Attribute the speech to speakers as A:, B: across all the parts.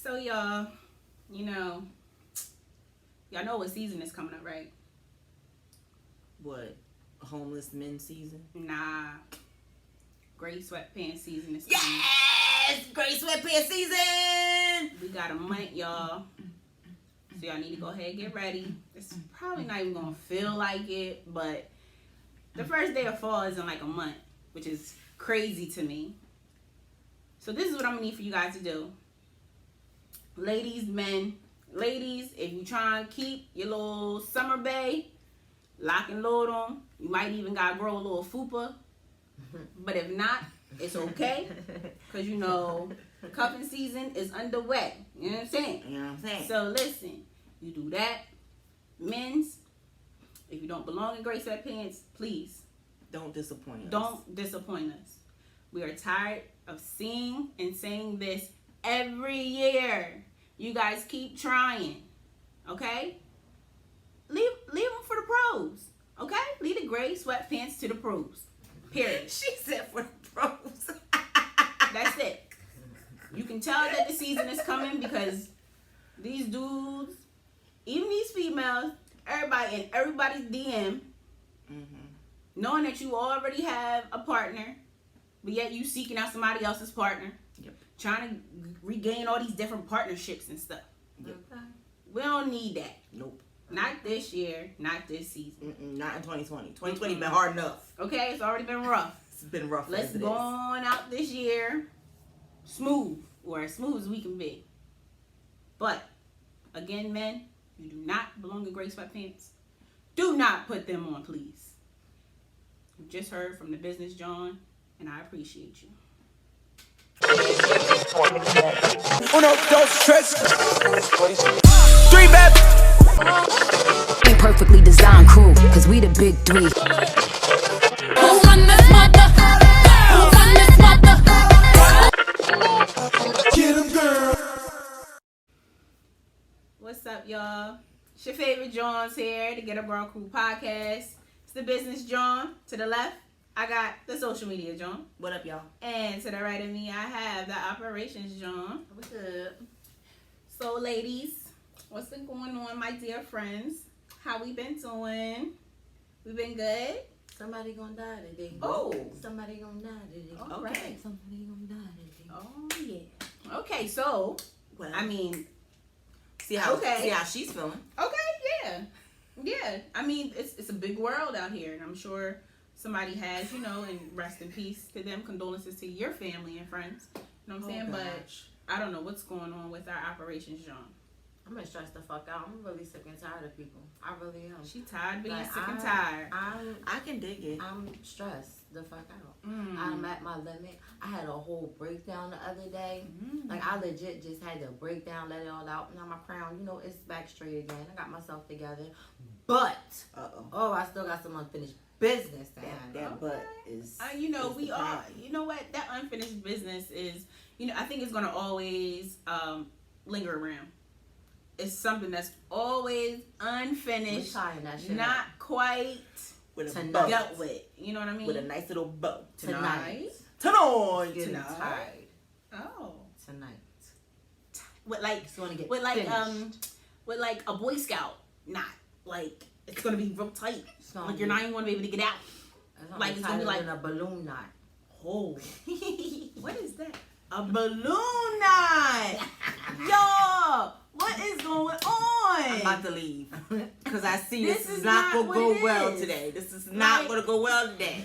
A: So y'all, y'all know what season is coming up, right?
B: What? Homeless men season?
A: Nah. Gray sweatpants season is coming.
B: Yes! Gray sweatpants season!
A: We got a month, y'all. So y'all need to go ahead and get ready. It's probably not even gonna feel like it, but the first day of fall is in like a month, which is crazy to me. So this is what I'm gonna need for you guys to do. Ladies, men, ladies, if you try and keep your little summer bay, lock and load them. You might even gotta grow a little fupa. But if not, it's okay. Because cuffing season is underway. You know what I'm saying?
B: You know what I'm saying?
A: So listen, you do that. Men's, if you don't belong in gray sweatpants, please
B: don't disappoint us.
A: Don't disappoint us. We are tired of seeing and saying this every year. You guys keep trying. Okay? Leave them for the pros. Okay? Leave the gray sweatpants to the pros. Period.
B: She said for the pros.
A: That's it. You can tell that the season is coming because these dudes, even these females, everybody in everybody's DM, knowing that you already have a partner, but yet you seeking out somebody else's partner, trying to regain all these different partnerships and stuff.
B: Yep.
A: We don't need that.
B: Nope.
A: Not this year, not this season.
B: Not in 2020. 2020 been hard enough.
A: Okay, it's already been rough.
B: It's been rough.
A: Let's go on out this year smooth, or as smooth as we can be. But again, men, you do not belong in gray sweatpants. Do not put them on, please. You just heard from the business Jawn, and I appreciate you.
C: Uno, dos, tres. 3 bad.
D: We perfectly designed crew, cause we the big three. Who run this mother? Who run this mother?
C: Get 'em, girl.
A: What's up, y'all? It's your favorite Jawns here, the Get Up Girl Crew podcast. It's the business Jawn. To the left, I got the social media Jawn.
B: What up, y'all?
A: And to the right of me, I have the operations Jawn.
B: What's up?
A: So, ladies, what's been going on, my dear friends? How we been doing? We been good?
E: Somebody gonna die today.
A: Oh.
E: Somebody gonna die today.
A: All right.
E: Somebody gonna die today.
A: Oh, yeah. Okay, so,
B: Well,
A: I mean,
B: see how she's feeling.
A: okay, yeah. Yeah. I mean, it's a big world out here, and I'm sure somebody has, and rest in peace to them. Condolences to your family and friends. You know what I'm saying?
E: Gosh.
A: But I don't know what's going on with our operations, Jawn.
E: I'm gonna stress the fuck out. I'm really sick and tired of people. I really am.
A: She tired of being
E: Like,
A: sick and tired.
B: I can dig it.
E: I'm stressed the fuck out. I'm at my limit. I had a whole breakdown the other day. Like, I legit just had to break down, let it all out. Now my crown, it's back straight again. I got myself together. But, I still got some unfinished business to handle.
B: That butt is.
A: We are. You know what? That unfinished business is. I think it's gonna always linger around. It's something that's always unfinished,
E: that shit
A: not quite
B: with a
E: tonight.
A: dealt with. You know what I mean?
B: With a nice little bow.
E: Tonight.
B: Tonight.
E: Getting tired.
A: Oh.
E: Tonight.
A: With like,
E: Just wanna get
A: with like,
E: finished.
A: with like a Boy Scout knot. Like, it's gonna be real tight.
E: gonna
A: Like, you're not even gonna be able to get out. Like, it's gonna be like
E: a balloon knot.
A: Oh. What is that? A balloon knot. Yo, what is going on?
B: I'm about to leave because I see
A: This
B: this is
A: is
B: not
A: not
B: gonna
A: what
B: go
A: it
B: well
A: is.
B: today. This is not gonna go well today.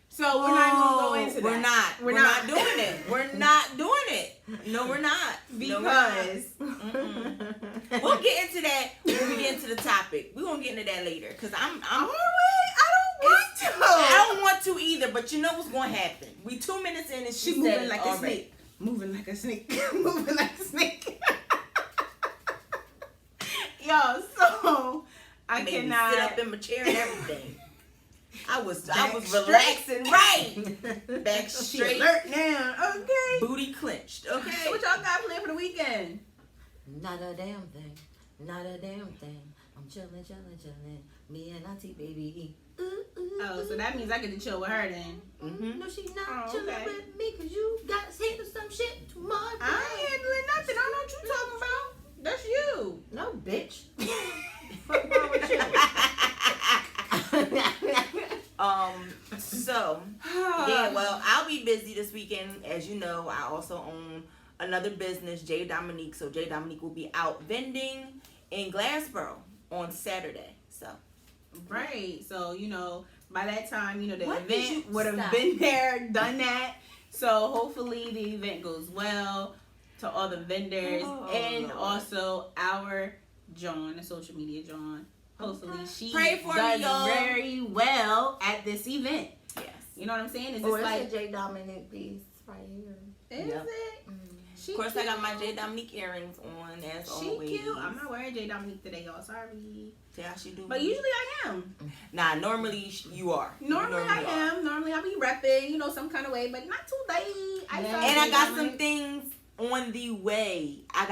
A: So we're not gonna go into
B: We're
A: that.
B: not. We're not doing it. We're not doing it. No, we're not.
A: Because
B: we'll get into that when we get into the topic. We're gonna get into that later because I'm I don't want to either, but you know what's gonna happen. We 2 minutes in and
A: she's moving like a snake. Moving like a snake. Moving like a snake. Yo, so I
B: made me
A: cannot
B: sit up in my chair and everything. I was
A: Back
B: relaxing, right? Back
A: She
B: straight,
A: alert now. Okay.
B: booty clenched. Okay.
A: So what y'all got planned for the weekend?
E: Not a damn thing. Not a damn thing. I'm chillin'. Me and Auntie baby. Ooh, ooh,
A: Oh, so that means I get to chill with her then.
E: No, she not
A: Oh,
E: chilling
A: okay.
E: with me because you got handle some shit tomorrow.
A: I'm handling
B: as you know, I also own another business, J Dominique. So J Dominique will be out vending in Glassboro on Saturday. So
A: Right. So, by that time, the
E: What did you
A: event would have
E: stop?
A: been there, done that. So hopefully the event goes well to all the vendors and also our Jawn, the social media Jawn. Hopefully she
B: Pray for me,
A: does
B: y'all.
A: very well at this event.
B: yes.
A: You know what I'm saying? Is
E: Oh,
A: this
E: it's
A: like,
E: a J Dominic piece right here.
A: is
E: Yep.
A: it? She
B: Of course, I got my
A: cute.
B: J Dominique earrings on as
A: She
B: always.
A: cute. I'm not wearing J Dominique today, y'all. Sorry.
B: Yeah, she do.
A: But usually I am.
B: Nah, normally you are. You
A: Normally I
B: are.
A: am. Normally I be repping, some kind of way, but not too late.
E: Yeah.
B: And I got
A: J
B: some
A: Dominique.
B: things on the way. I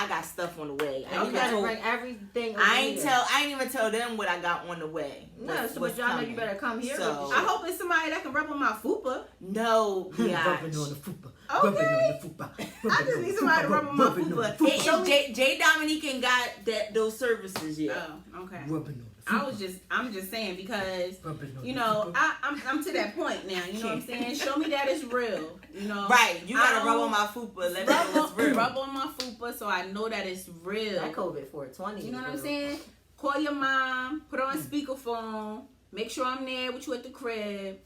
B: got stuff on the way.
E: And you gotta bring everything.
B: I ain't
E: over here.
B: I ain't even tell them what I got on the way.
E: No, so but y'all know you better come here.
B: So-
E: with the
A: I
E: shit.
A: hope it's somebody that can rub on my fupa.
B: No, yeah.
F: Rubbing on the fupa.
A: Okay.
F: Rubbing on the fupa.
A: I just need somebody to rub on my
F: Rubbing on the
A: fupa.
F: fupa.
B: J Dominique ain't got those services yet.
A: Oh, okay.
F: Rubbing on the fupa.
A: I'm just saying because
F: Rubbing on the fupa.
A: I'm to that point now. You know what I'm saying? Show me that it's real.
B: Right, you gotta
A: I
B: rub
A: don't-
B: on my fupa. Let me know it's real.
A: Rub on my fupa so I know that it's real.
E: That COVID 420.
A: You know what I'm
E: is real.
A: saying? Call your mom, put her on speakerphone, make sure I'm there with you at the crib.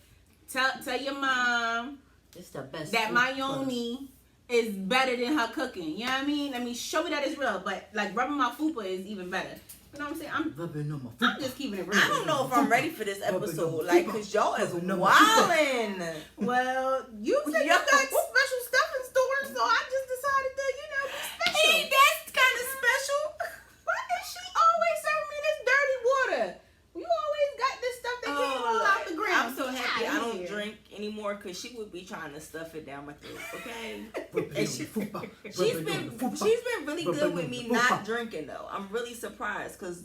A: Tell your mom
E: It's the best.
A: that
E: food
A: my
E: for-
A: yoni is better than her cooking. You know what I mean? Show me that it's real, but like rubbing my fupa is even better. You know what I'm saying?
F: Rubbing on my
A: I'm
F: fupa.
A: just keeping it real.
B: I don't know if I'm ready for this episode, like, cause y'all is
F: Rubbing on my
B: wildin'.
A: Well, you said you got special stuff in store, so I just decided to, be special.
B: Hey, that's kind of special.
A: Why is she always serving me this dirty water? You always got this stuff that came all out the ground.
B: I'm so happy
A: Get
B: I
A: outta
B: don't
A: here.
B: drink anymore, cause she would be trying to stuff it down my throat. Okay.
F: Rubbing on the
B: she-
F: fupa.
B: She's
F: Rubbing on
B: been
F: the fupa.
B: really
F: Rubbing
B: good
F: on
B: with
F: the
B: me
F: fupa.
B: not drinking though. I'm really surprised because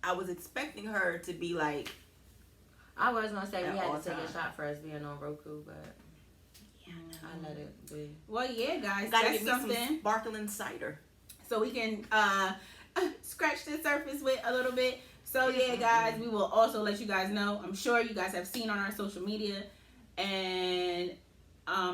B: I was expecting her to be like,
E: I was gonna say we
B: At
E: had
B: all
E: to take
B: times.
E: a shot for us being on Roku, but I let it be.
A: Well, yeah, guys,
B: gotta
A: that's
B: get me some
A: something.
B: sparkling cider.
A: So we can scratch the surface with a little bit. So yeah, guys, we will also let you guys know. I'm sure you guys have seen on our social media and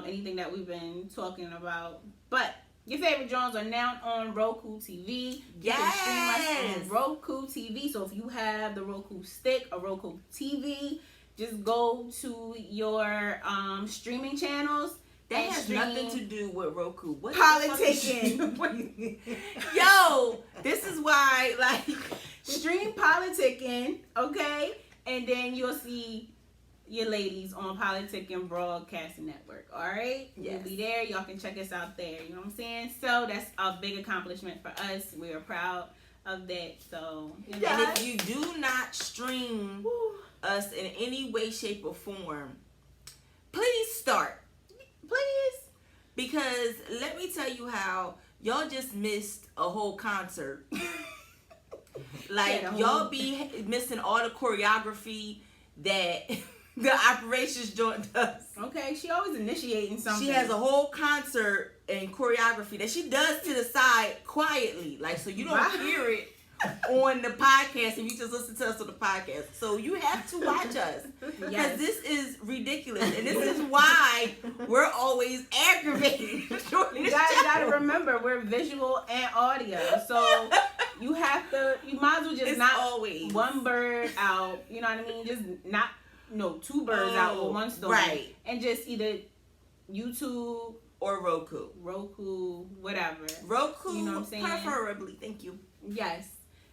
A: anything that we've been talking about. But your favorite Jawns are now on Roku TV. You can stream us on Roku TV. So if you have the Roku stick or Roku TV, just go to your streaming channels.
B: That
A: and
B: has
A: stream
B: nothing to do with Roku. What
A: Politicking.
B: the fuck is Yo, this is why, like,
A: Stream Politicking, okay? And then you'll see your ladies on Politicking Broadcasting Network, all right?
B: Yes.
A: We'll be there. Y'all can check us out there. You know what I'm saying? So that's a big accomplishment for us. We are proud of that. So,
B: and if you do not stream us in any way, shape, or form, please start.
A: please.
B: Because let me tell you how y'all just missed a whole concert. Like,
A: Yeah, the
B: y'all
A: whole-
B: be missing all the choreography that the operations joint does.
A: Okay, she always initiating something.
B: She has a whole concert and choreography that she does to the side quietly. Like, so you don't
A: Wow.
B: hear it on the podcast and you just listen to us on the podcast. So you have to watch us. Because
A: Yes.
B: this is ridiculous. And this is why we're always aggravated.
A: You guys gotta remember, we're visual and audio. So you might as well just
B: It's
A: knock
B: always.
A: one bird out. You know what I mean? Just knock two birds out with one stone.
B: Right.
A: And just either YouTube,
B: Or Roku.
A: Roku, whatever.
B: Roku,
A: You know what I'm saying?
B: preferably. Thank you.
A: Yes.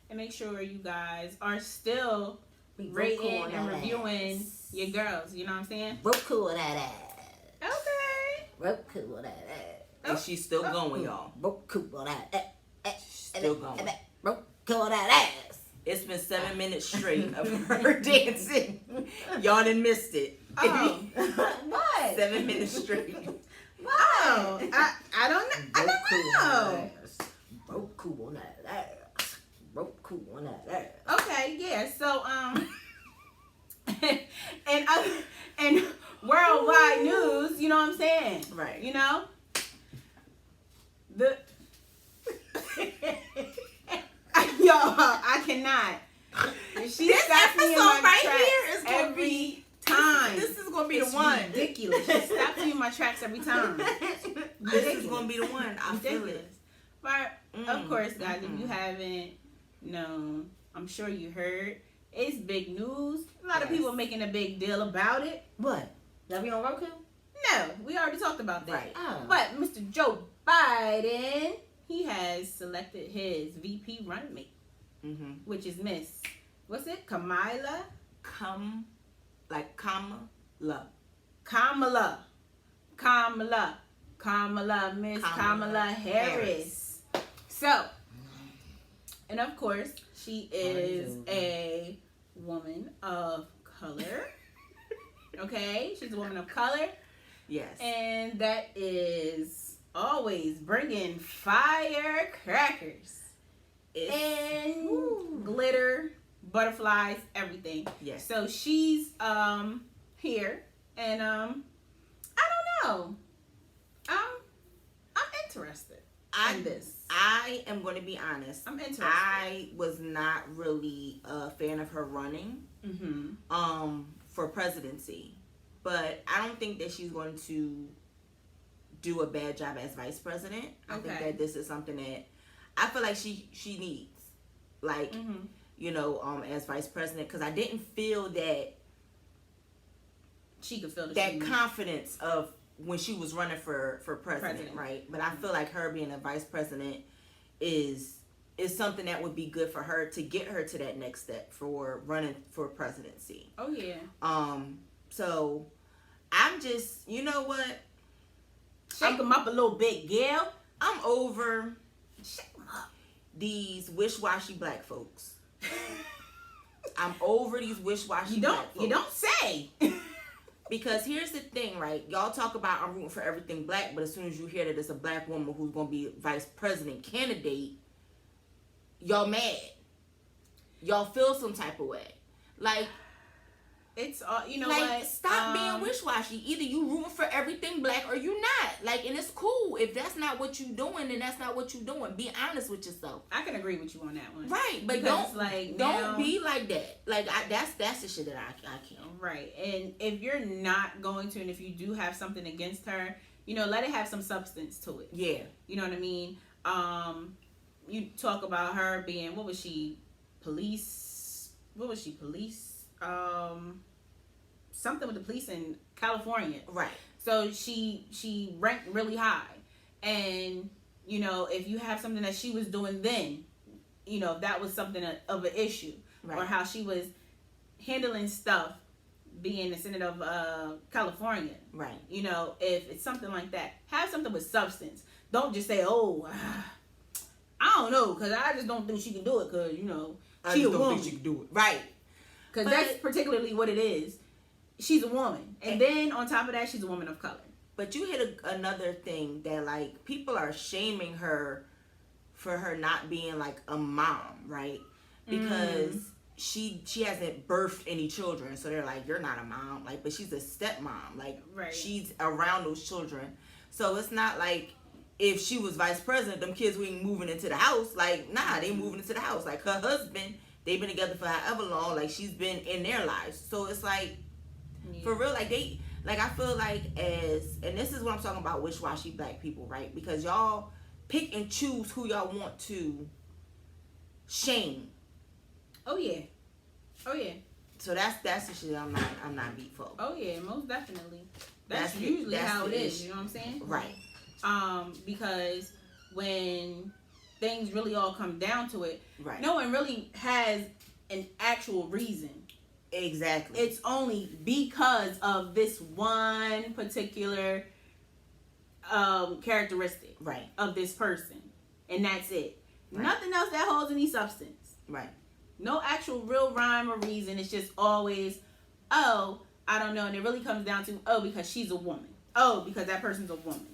A: And make sure you guys are still
E: We
A: rating
E: on
A: and
E: that
A: reviewing
E: ass.
A: your girls. You know what I'm saying?
E: Roku on that ass.
A: Okay.
E: Roku on that ass.
B: And she's still going, y'all.
E: Roku on that ass.
B: Still going.
E: Roku on that ass.
B: It's been 7 minutes straight of her dancing. Y'all done missed it.
A: Oh.
E: What?
B: 7 minutes straight.
A: Oh, I don't know. I don't know.
E: Roku on that ass. Roku on that ass.
A: Okay, yeah. So and worldwide news, you know what I'm saying?
B: Right.
A: You know? The Yo, I cannot. She
B: This
A: stops me in
B: episode
A: my
B: right
A: tracks
B: here is gonna
A: every
B: be
A: time.
B: This is gonna be
A: It's
B: the one.
A: ridiculous. She stops me in my tracks every time.
B: This is gonna be the one. I feel
A: Ridiculous.
B: it.
A: But of course, guys, if you haven't known, I'm sure you heard. It's big news. A lot of people making a big deal about it.
E: What? That we on Roku?
A: No, we already talked about that.
B: Right.
E: Oh.
A: But Mr. Joe Biden, he has selected his VP running mate, which is Miss, what's it? Kamala?
B: Kamala.
A: Miss Kamala Harris. So, and of course, she is a woman of color. Okay? She's a woman of color.
B: Yes.
A: And that is always bringing firecrackers and glitter, butterflies, everything.
B: Yes.
A: So she's here, and I don't know. I'm interested in this.
B: I am going to be honest.
A: I'm interested.
B: I was not really a fan of her running for presidency, but I don't think that she's going to do a bad job as vice president. I think that this is something that I feel like she needs, like as vice president, because I didn't feel that
A: she could feel
B: that confidence of when she was running for president, right? But I feel like her being a vice president is something that would be good for her to get her to that next step for running for presidency.
A: Oh yeah.
B: So I'm just, you know what?
A: Shake them up a little bit, Gail.
B: I'm over
A: Shake them up.
B: these wish-washy black folks. I'm over these wish-washy black folks.
A: You don't say.
B: Because here's the thing, right? Y'all talk about I'm rooting for everything black, but as soon as you hear that it's a black woman who's going to be vice president candidate, y'all mad. Y'all feel some type of way. Like,
A: it's all, you know
B: like,
A: what?
B: stop being wish-washy. Either you rooting for everything black or you not. Like, and it's cool. If that's not what you doing, then that's not what you doing. Be honest with yourself.
A: I can agree with you on that one.
B: Right, but
A: Because,
B: don't be like that. Like, that's the shit that I can't.
A: Right, and if you're not going to, and if you do have something against her, let it have some substance to it.
B: Yeah.
A: You know what I mean? You talk about her being, what was she? Police? Something with the police in California.
B: Right.
A: So she ranked really high. And, if you have something that she was doing then, that was something of an issue. Right. Or how she was handling stuff being the Senate of California. Right. If it's something like that, have something with substance. Don't just say, oh, I don't know, because I just don't think she can do it, because, she a woman.
B: Don't think she can do it. Right.
A: Because that's particularly what it is. She's a woman. And then, on top of that, she's a woman of color.
B: But you hit another thing that, like, people are shaming her for her not being, like, a mom, right? Because she hasn't birthed any children. So they're like, you're not a mom. Like, but she's a stepmom. Like, she's around those children. So it's not like if she was vice president, them kids ain't moving into the house. Like, nah, they moving into the house. Like, her husband, they've been together for however long. Like, she's been in their lives. So it's like, for real, like, I feel like and this is what I'm talking about, wish-washy black people, right? Because y'all pick and choose who y'all want to shame.
A: Oh yeah.
B: So that's the shit I'm not beat for.
A: Oh yeah, most definitely. That's usually how it is. You know what I'm saying?
B: Right.
A: Because when things really all come down to it,
B: right,
A: no one really has an actual reason.
B: Exactly.
A: It's only because of this one particular characteristic,
B: right,
A: of this person, and that's it.
B: Right.
A: Nothing else that holds any substance.
B: Right.
A: No actual real rhyme or reason. It's just always, oh, I don't know. And it really comes down to, oh, because she's a woman. Oh, because that person's a woman.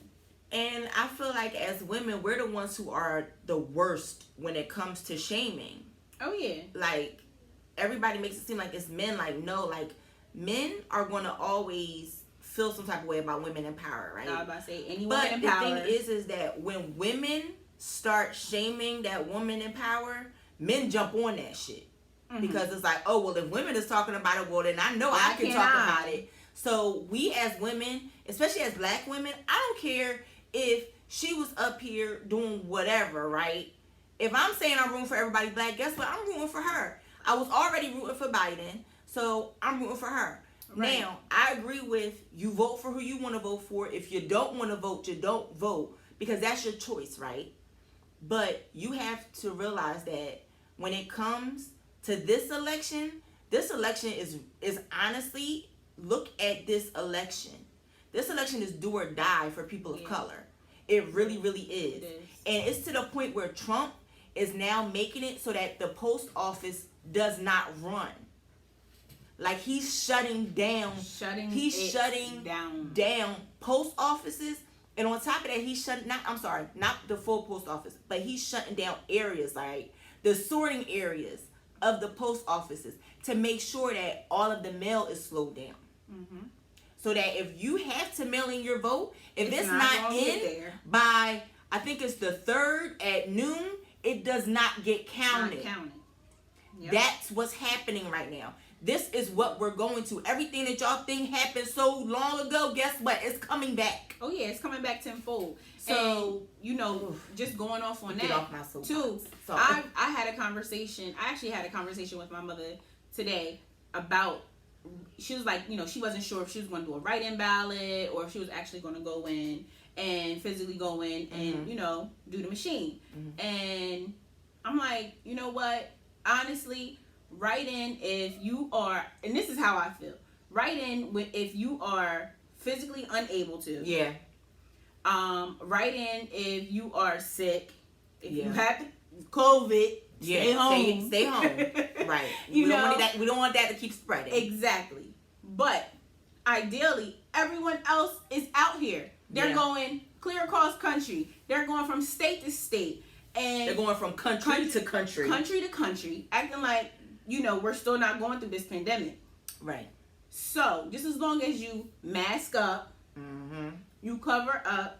B: And I feel like as women, we're the ones who are the worst when it comes to shaming.
A: Oh, yeah.
B: Like, everybody makes it seem like it's men. Like, no, like, men are going to always feel some type of way about women in power, right?
A: I was about to say, any woman in power.
B: But the thing is that when women start shaming that woman in power, men jump on that shit. because it's like, oh, well, if women is talking about it, well, then I know I can talk about it. So we as women, especially as black women, I don't care if she was up here doing whatever, right? If I'm saying I'm rooting for everybody black, guess what? I'm rooting for her. I was already rooting for Biden, so I'm rooting for her. Right. Now, I agree with you vote for who you want to vote for. If you don't want to vote, you don't vote, because that's your choice, right? But you have to realize that when it comes to this election is honestly, look at this election. This election is do or die for people of color. It really, really is. And it's to the point where Trump is now making it so that the post office does not run. Like, he's shutting down post offices. And on top of that, he's shutting, not the full post office, but he's shutting down areas, like the sorting areas of the post offices, to make sure that all of the mail is slowed down. So that if you have to mail in your vote, if it's not in by, I think it's the 3rd at noon, it does not get counted. Yep. That's what's happening right now. This is what we're going to. Everything that y'all think happened so long ago, guess what? It's coming back.
A: Oh yeah, it's coming back tenfold. So, just going off on that too. I had a conversation. I actually had a conversation with my mother today about, she was like, she wasn't sure if she was going to do a write-in ballot or if she was actually going to go in and physically go in and, do the machine. And I'm like, you know what? Honestly, write in if you are, and this is how I feel. Write in if you are physically unable to. Yeah. Write in if you are sick. If you have COVID, stay home. Stay home. Right. We don't want that to keep spreading. Exactly. But ideally, everyone else is out here. They're going clear across country. They're going from state to state. And they're going from country to country. Country to country. Acting like, we're still not going through this pandemic. Right. So, just as long as you mask up, you cover up,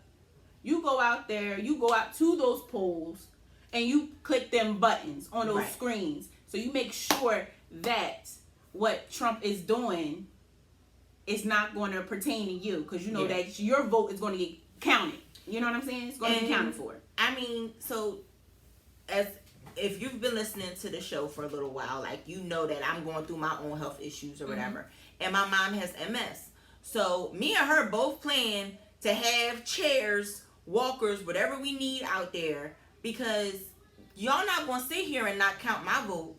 A: you go out there, you go out to those polls, and you click them buttons on those screens. So you make sure that what Trump is doing is not going to pertain to you, because you know that your vote is going to get counted. You know what I'm saying? It's going to be counted for. I mean, so if you've been listening to the show for a little while, like, you know that I'm going through my own health issues or whatever. And my mom has MS. So me and her both plan to have chairs, walkers, whatever we need out there, because y'all not going to sit here and not count my vote.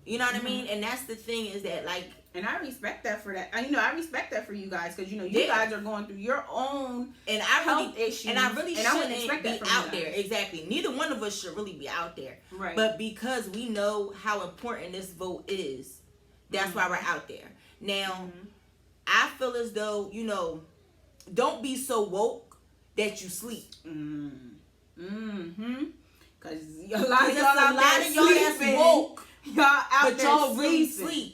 A: You know what I mean? And that's the thing, is that, like, and I respect that for that. I respect that for you guys, because you guys are going through your own health issues, and I really shouldn't be out there. Exactly. Neither one of us should really be out there. Right. But because we know how important this vote is, that's why we're out there. Now, I feel as though, don't be so woke that you sleep. Because a lot of y'all that's woke. Y'all out but there y'all really sleep.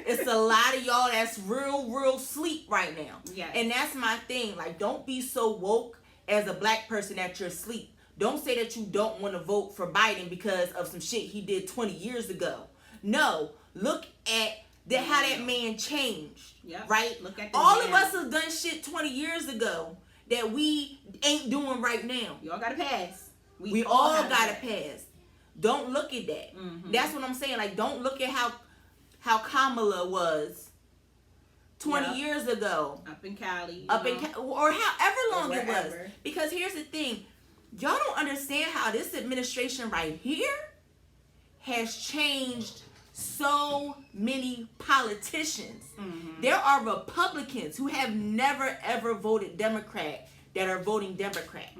A: It's a lot of y'all that's real sleep right now. Yeah. And that's my thing. Like, don't be so woke as a black person that you're asleep. Don't say that you don't want to vote for Biden because of some shit he did 20 years ago. No. Look at how that man changed. Yep. Right? Look at all of us have done shit 20 years ago that we ain't doing right now. Y'all got to pass. We all got to pass. Don't look at that. That's what I'm saying. Like, don't look at how Kamala was 20 years ago. Up in Cali. Or however long it was. Because here's the thing. Y'all don't understand how this administration right here has changed so many politicians. There are Republicans who have never ever voted Democrat that are voting Democrat.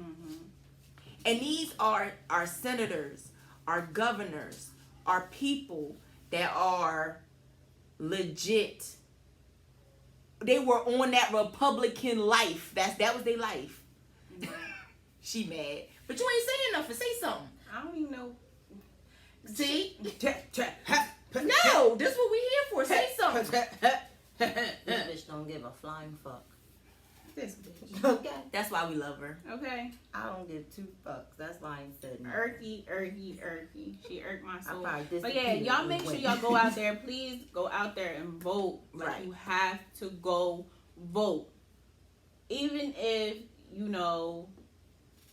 A: And these are our senators, our governors, our people that are legit. They were on that Republican life. That was their life. She mad. But you ain't saying nothing. Say something. I don't even know. See? No, this is what we here for. Say something.
E: This bitch don't give a flying fuck.
A: this bitch.
E: Okay.
B: That's why we love her.
A: Okay.
E: I don't give two fucks. That's why I ain't said nothing.
A: Irky. She irked my soul.
E: probably
A: But yeah,
E: disappeared
A: y'all make
E: and
A: sure
E: went.
A: y'all go out there. Please go out there and vote. Like,
B: Right.
A: you have to go vote. Even if, you know,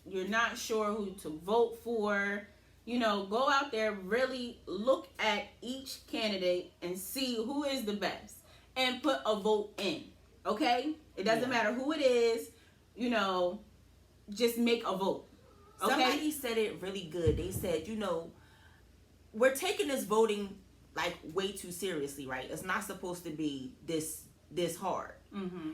A: you're not sure who to vote for, you know, go out there, really look at each candidate and see who is the best and put a vote in. Okay? It doesn't matter who it is, you know, just make a vote. Okay?
B: Somebody said it really good. They said, you know, we're taking this voting like way too seriously, right? It's not supposed to be this hard.
A: Mm-hmm.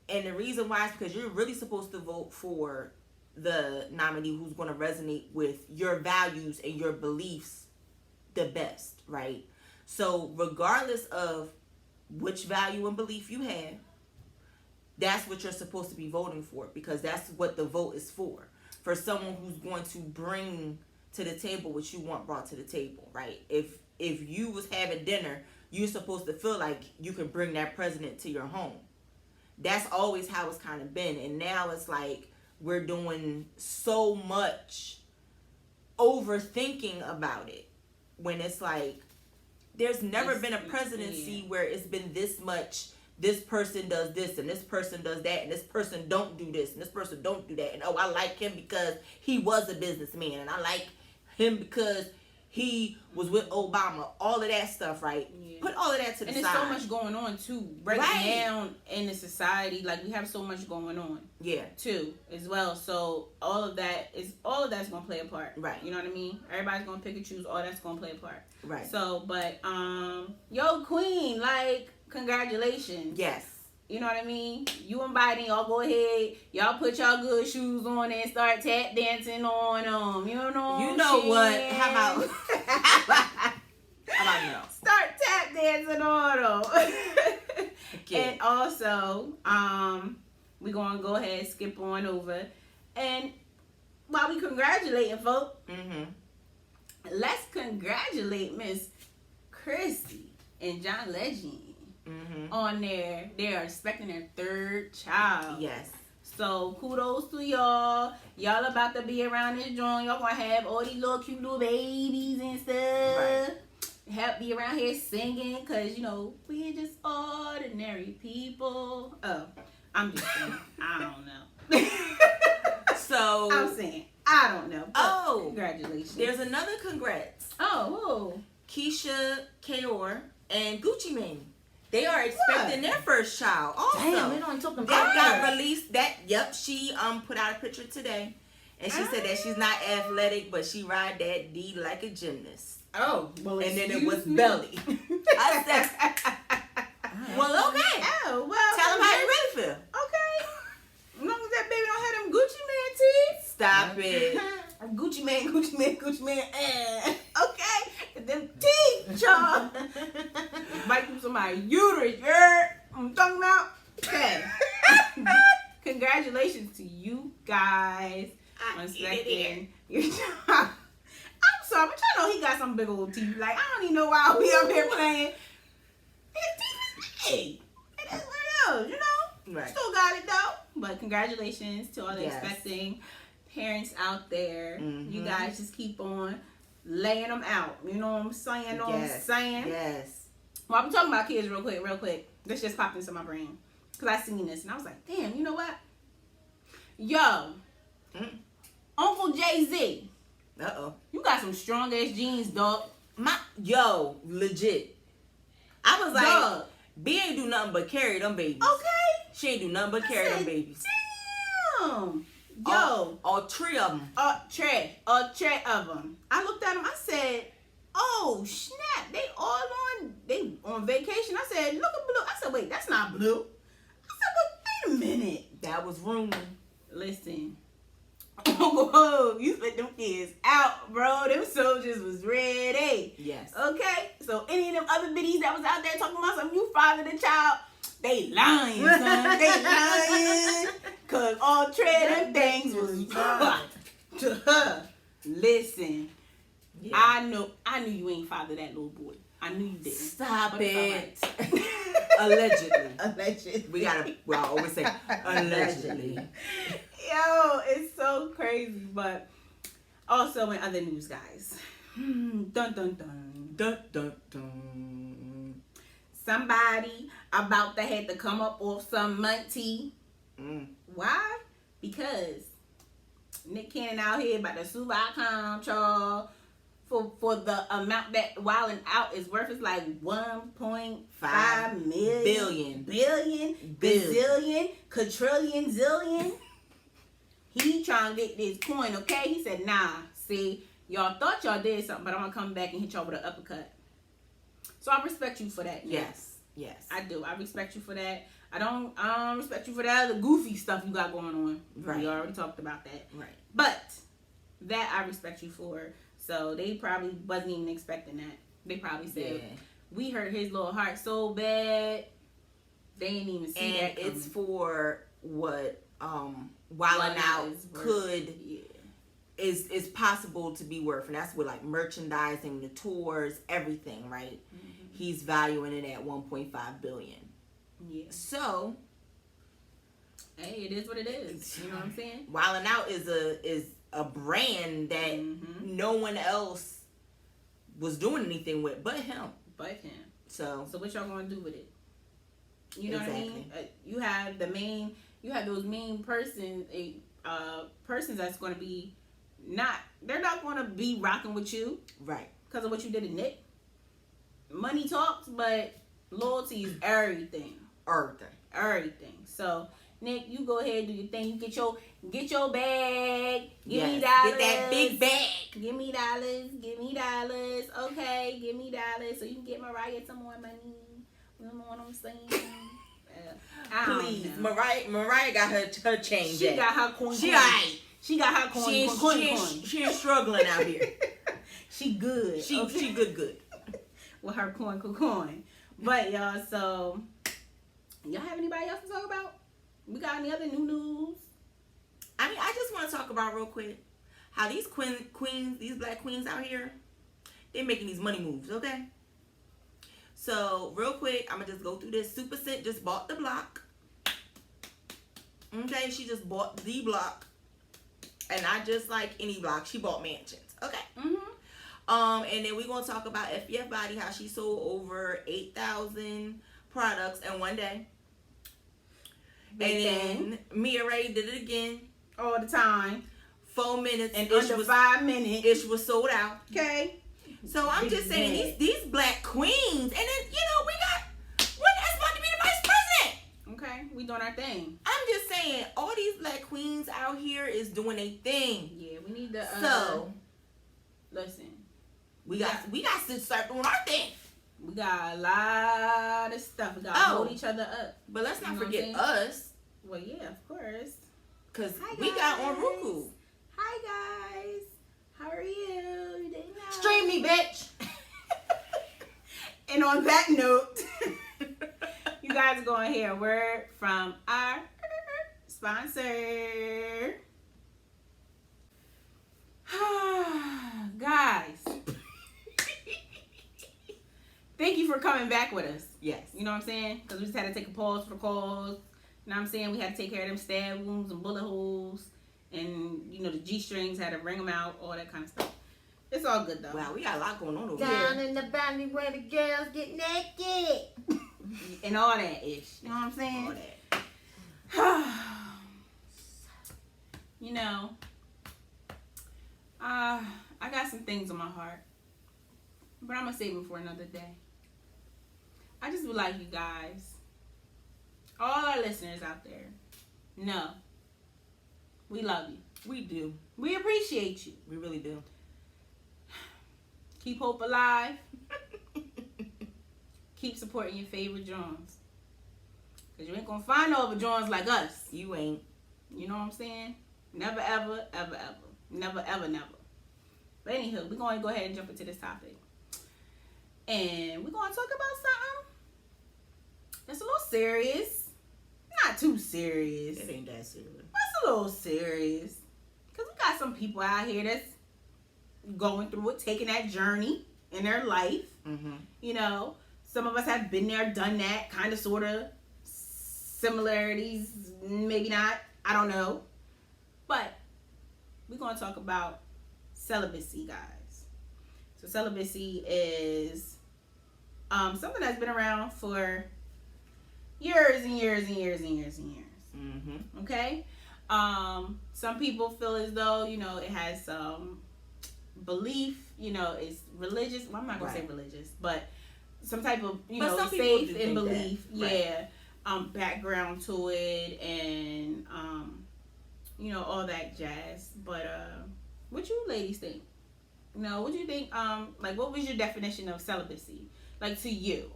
B: And the reason why is because you're really supposed to vote for the nominee who's going to resonate with your values and your beliefs the best, right? So regardless of which value and belief you have, that's what you're supposed to be voting for, because that's what the vote is for someone who's going to bring to the table what you want brought to the table, right? If you was having dinner, you're supposed to feel like you can bring that president to your home. That's always how it's kind of been. And now it's like we're doing so much overthinking about it, when it's like there's never been a presidency where it's been this much. This person does this and this person does that and this person don't do this and this person don't do that, and oh, I like him because he was a businessman, and I like him because he was with Obama. All of that stuff, right? Yeah. Put all of that to the side.
A: And there's so much going on too, breaking down in the society. Like, we have so much going on, too, as well. So all of that's gonna play a part,
B: right?
A: You know what I mean? Everybody's gonna pick and choose. All that's gonna play a part,
B: right?
A: So, but yo, Queen, like, congratulations.
B: Yes.
A: You know what I mean? You and Biden, y'all go ahead. Y'all put y'all good shoes on and start tap dancing on them. You know
B: what? How about no?
A: Start tap dancing on them.
B: Okay.
A: And also, we're going to go ahead and skip on over. And while we congratulating folk, let's congratulate Miss Chrissy and John Legend. On there, they are expecting their third child.
B: Yes.
A: So kudos to y'all. Y'all about to be around this joint. Y'all gonna have all these little cute little babies and stuff.
B: Right.
A: Have be around here singing, cause you know we're just ordinary people. Oh, I'm just saying. I don't know.
B: So
A: I'm saying I don't know.
B: Oh,
A: congratulations.
B: There's another congrats.
A: Oh,
B: Keyshia Ka'oir and Gucci Mane. They are expecting their first child. Also,
E: damn, we don't talk about
B: that got released. She put out a picture today, and she said that she's not athletic, but she ride that D like a gymnast.
A: Oh, well,
B: and then it was belly. I said, well, okay.
A: Oh, well.
B: Tell them how you really feel.
A: Okay. As long as that baby don't have them Gucci Man teeth.
B: Stop it.
A: Gucci Man. Okay. Them teeth, y'all. Might do somebody's uterus. I'm talking about. Okay. Congratulations to you guys on selecting your job. I'm sorry, but y'all know he got some big old teeth. Like, I don't even know why we up here playing. His teeth is big. It is what it is, you know?
B: Right.
A: Still got it though. But congratulations to all the expecting parents out there. You guys just keep on laying them out. You know what I'm saying?
B: Yes.
A: Well, I'm talking about kids real quick. This just popped into my brain. Because I seen this and I was like, damn, you know what? Yo, Uncle Jay-Z.
B: Uh-oh.
A: You got some strong ass jeans, dog.
B: Legit. I was like,
A: Dog.
B: B ain't do nothing but carry them babies.
A: Okay.
B: She ain't do nothing but carry them babies.
A: Damn. Yo.
B: All three of them.
A: A tray of them. I looked at them. I said, "Oh snap! They on vacation." I said, "Look at Blue." I said, "Wait, that's not Blue." I said, "But wait a minute."
B: That was Rooney.
A: Listen, whoa, you spit them kids out, bro. Them soldiers was ready.
B: Yes.
A: Okay. So any of them other biddies that was out there talking about some you father the child, they lying, son. They lying. Cause all three of them things was to her. Listen, yeah. I knew you ain't father that little boy. I knew you didn't.
B: Stop
A: But
B: it.
A: it's all right.
B: Allegedly.
A: Allegedly.
B: We gotta, well, I always say allegedly.
A: Yo, it's so crazy. But also in other news, guys. Dun dun dun.
B: Dun, dun, dun.
A: Somebody about to have to come up off some money. Why? Because Nick Cannon out here about to sue Viacom, y'all, for the amount that Wildin' Out is worth. Is like 1.5 billion, gazillion, quadrillion, zillion. He trying to get this coin, okay? He said, nah, see, y'all thought y'all did something, but I'm gonna come back and hit y'all with an uppercut. So I respect you for that.
B: Yes.
A: I do. I respect you for that. I don't respect you for that other goofy stuff you got going on.
B: Right.
A: We already talked about that.
B: Right.
A: But that I respect you for. So they probably wasn't even expecting that. They probably said, we hurt his little heart so bad. They didn't even see that.
B: And it's for what Wildin' Out could is possible to be worth, and that's with like merchandising, the tours, everything, right? He's valuing it at 1.5 billion.
A: Yeah.
B: So,
A: hey, it is what it is. You know what I'm saying?
B: Wildin' Out is a brand that no one else was doing anything with but him. So
A: what y'all gonna do with it? You know what I mean? You have those main persons that's gonna be they're not gonna be rocking with you,
B: right?
A: Because of what you did to Nick. Money talks, but loyalty is everything. Everything. So Nick, you go ahead and do your thing. You get your bag. Give me dollars.
B: Get that big bag.
A: Give me dollars. Okay, give me dollars so you can get Mariah some more money. You know what I'm saying?
B: Please, Mariah got her change.
A: She got her coin.
B: She alright.
A: She got her coin.
B: She ain't struggling out here.
A: She good.
B: She good.
A: With her coin. But y'all, so y'all have anybody else to talk about? We got any other new news?
B: I mean, I just want to talk about real quick how these queens, these black queens out here, they're making these money moves, okay? So, real quick, I'm going to just go through this. Super Scent just bought the block. Okay, she just bought the block. And not just like any block. She bought mansions, okay? And then we're going to talk about FBF Body, how she sold over 8,000 products in one day. And then Mia Ray did it again.
A: All the time.
B: 4 minutes.
A: And under 5 minutes.
B: Ish was sold out.
A: Okay.
B: So I'm just saying, these black queens. And then, we got, what is about to be the vice president?
A: Okay. We doing our thing.
B: I'm just saying, all these black queens out here is doing a thing.
A: Yeah, we need to, listen.
B: We got to start doing our thing.
A: We got a lot of stuff. We got to hold each other up.
B: But let's not forget
A: saying?
B: us.
A: Well, yeah, of course.
B: Because we got on Roku.
A: Hi, guys. How are you? You didn't know.
E: Stream me, bitch.
A: And on that note, you guys are going to hear a word from our sponsor. Guys. Thank you for coming back with us.
B: Yes.
A: You know what I'm saying? Because we just had to take a pause for calls. You know what I'm saying? We had to take care of them stab wounds and bullet holes. And, the G-strings had to wring them out. All that kind of stuff. It's all good, though.
B: Wow, we got a lot going on over
E: Down
B: here.
E: in the valley where the girls get naked.
A: And all that ish. You know what I'm saying?
B: All that.
A: I got some things on my heart. But I'm going to save them for another day. I just would like you guys, all our listeners out there, know we love you.
B: We do.
A: We appreciate you.
B: We really do.
A: Keep hope alive. Keep supporting your favorite Jawns. Because you ain't going to find no other Jawns like us.
B: You ain't.
A: You know what I'm saying? Never, ever, ever, ever. Never, ever, never. But anywho, we're going to go ahead and jump into this topic. And we're going to talk about something that's a little serious. Not too serious.
B: It ain't that serious.
A: But it's a little serious. Because we got some people out here that's going through it, taking that journey. in their life.
B: Mm-hmm.
A: You know, some of us have been there, done that, kind of, sort of. Similarities, maybe not. I don't know. But we're going to talk about celibacy, guys. So celibacy is something that's been around for years and years and years and years and years.
B: Mm-hmm.
A: Okay? Some people feel as though, you know, it has some belief, you know, it's religious. Well, I'm not going to say religious, but some type of, you
B: But
A: know,
B: some people
A: faith
B: do
A: and
B: think
A: belief.
B: that. Right.
A: Yeah. Background to it and, you know, all that jazz. But what you ladies think? You know, what do you think? Like, what was your definition of celibacy? Like, to you?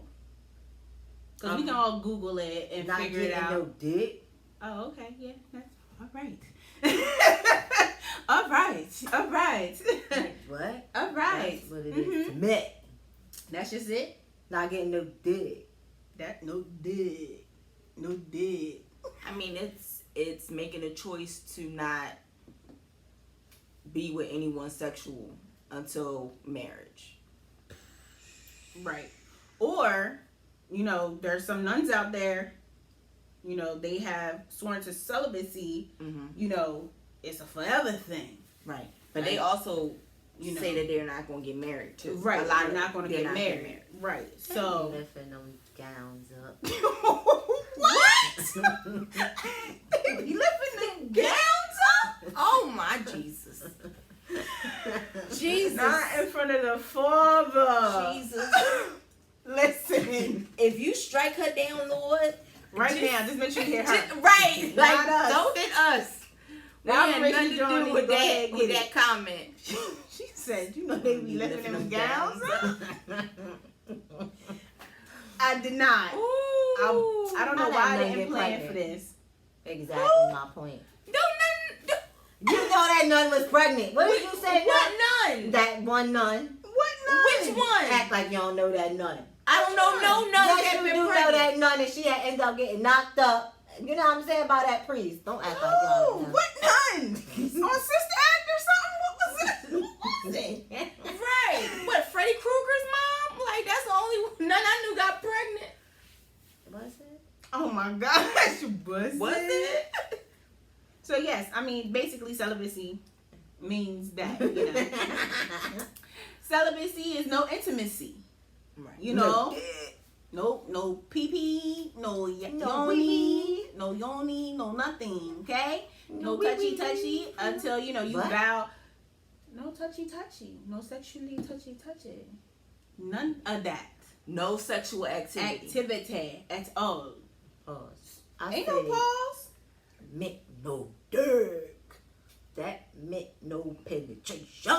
A: Because we can all Google it and
F: Not
A: figure it
F: getting
A: out.
F: no dick.
A: Oh, okay. Yeah, that's all right. All right. All right.
F: Like what?
A: All right.
F: That's what it is to
A: Mhm.
F: me.
A: That's just it?
F: Not getting no dick.
A: That no dick. No dick.
B: I mean, it's making a choice to not be with anyone sexual until marriage.
A: Right. Or, you know, there's some nuns out there, you know, they have sworn to celibacy,
B: Mm-hmm.
A: you know, it's a forever thing.
B: Right. But
A: Like,
B: they also
A: you know,
B: say that they're not going to get married too.
A: right,
B: A lot
A: they're
B: of
A: not going to
B: they're
A: get
B: not
A: married.
B: getting
A: Right.
E: So
A: So,
E: lifting them gowns up.
A: what? You lifting the gowns up?
B: Oh my Jesus. Jesus.
A: Not in front of the father.
B: Jesus.
A: Listen.
B: If you strike her down, Lord,
A: Right now, just make sure you hear her.
B: right.
A: Not
B: Like,
A: us.
B: don't hit us. We
A: Now
B: had
A: make
B: nothing
A: you
B: to
A: join
B: do
A: in,
B: with
A: go ahead,
B: that,
A: get
B: with
A: it.
B: that comment.
A: She said, you know they be lifting them gowns up. I did not.
B: Ooh.
A: I don't know
E: How
A: why
E: that
A: I
E: nun
A: didn't
E: get
A: plan
E: pregnant?
A: for this.
E: Exactly my point.
B: Don't.
F: You know that nun was pregnant. What did you say?
B: What
F: nun?
B: nun?
F: That one nun.
A: What nun?
B: Which one?
F: Act like you don't know that nun.
B: I don't know no nun
F: Yes,
B: that
F: you
B: been
F: do know
B: pregnant.
F: that nun and she had ended up getting knocked up. You know what I'm saying about that priest? Don't act like y'all
A: Oh,
F: don't know.
A: what nun? On Sister Act or something? What was it? Who was it?
B: Right. What, Freddy Krueger's mom? Like, that's the only nun I knew got pregnant.
E: Was it?
A: Oh my gosh, was
B: Was it?
A: So yes, I mean basically celibacy means that, you know. Celibacy is no intimacy.
B: Right.
A: You know? No pee-pee, no yoni, no yoni, no nothing, okay? No touchy-touchy until, you know, you
F: What?
A: vow. No touchy-touchy. No sexually touchy-touchy. None of that.
B: No sexual activity.
A: Activity at all.
F: Pause. I
A: Ain't
F: said
A: no
F: it
A: pause.
F: meant no dick. That meant no penetration.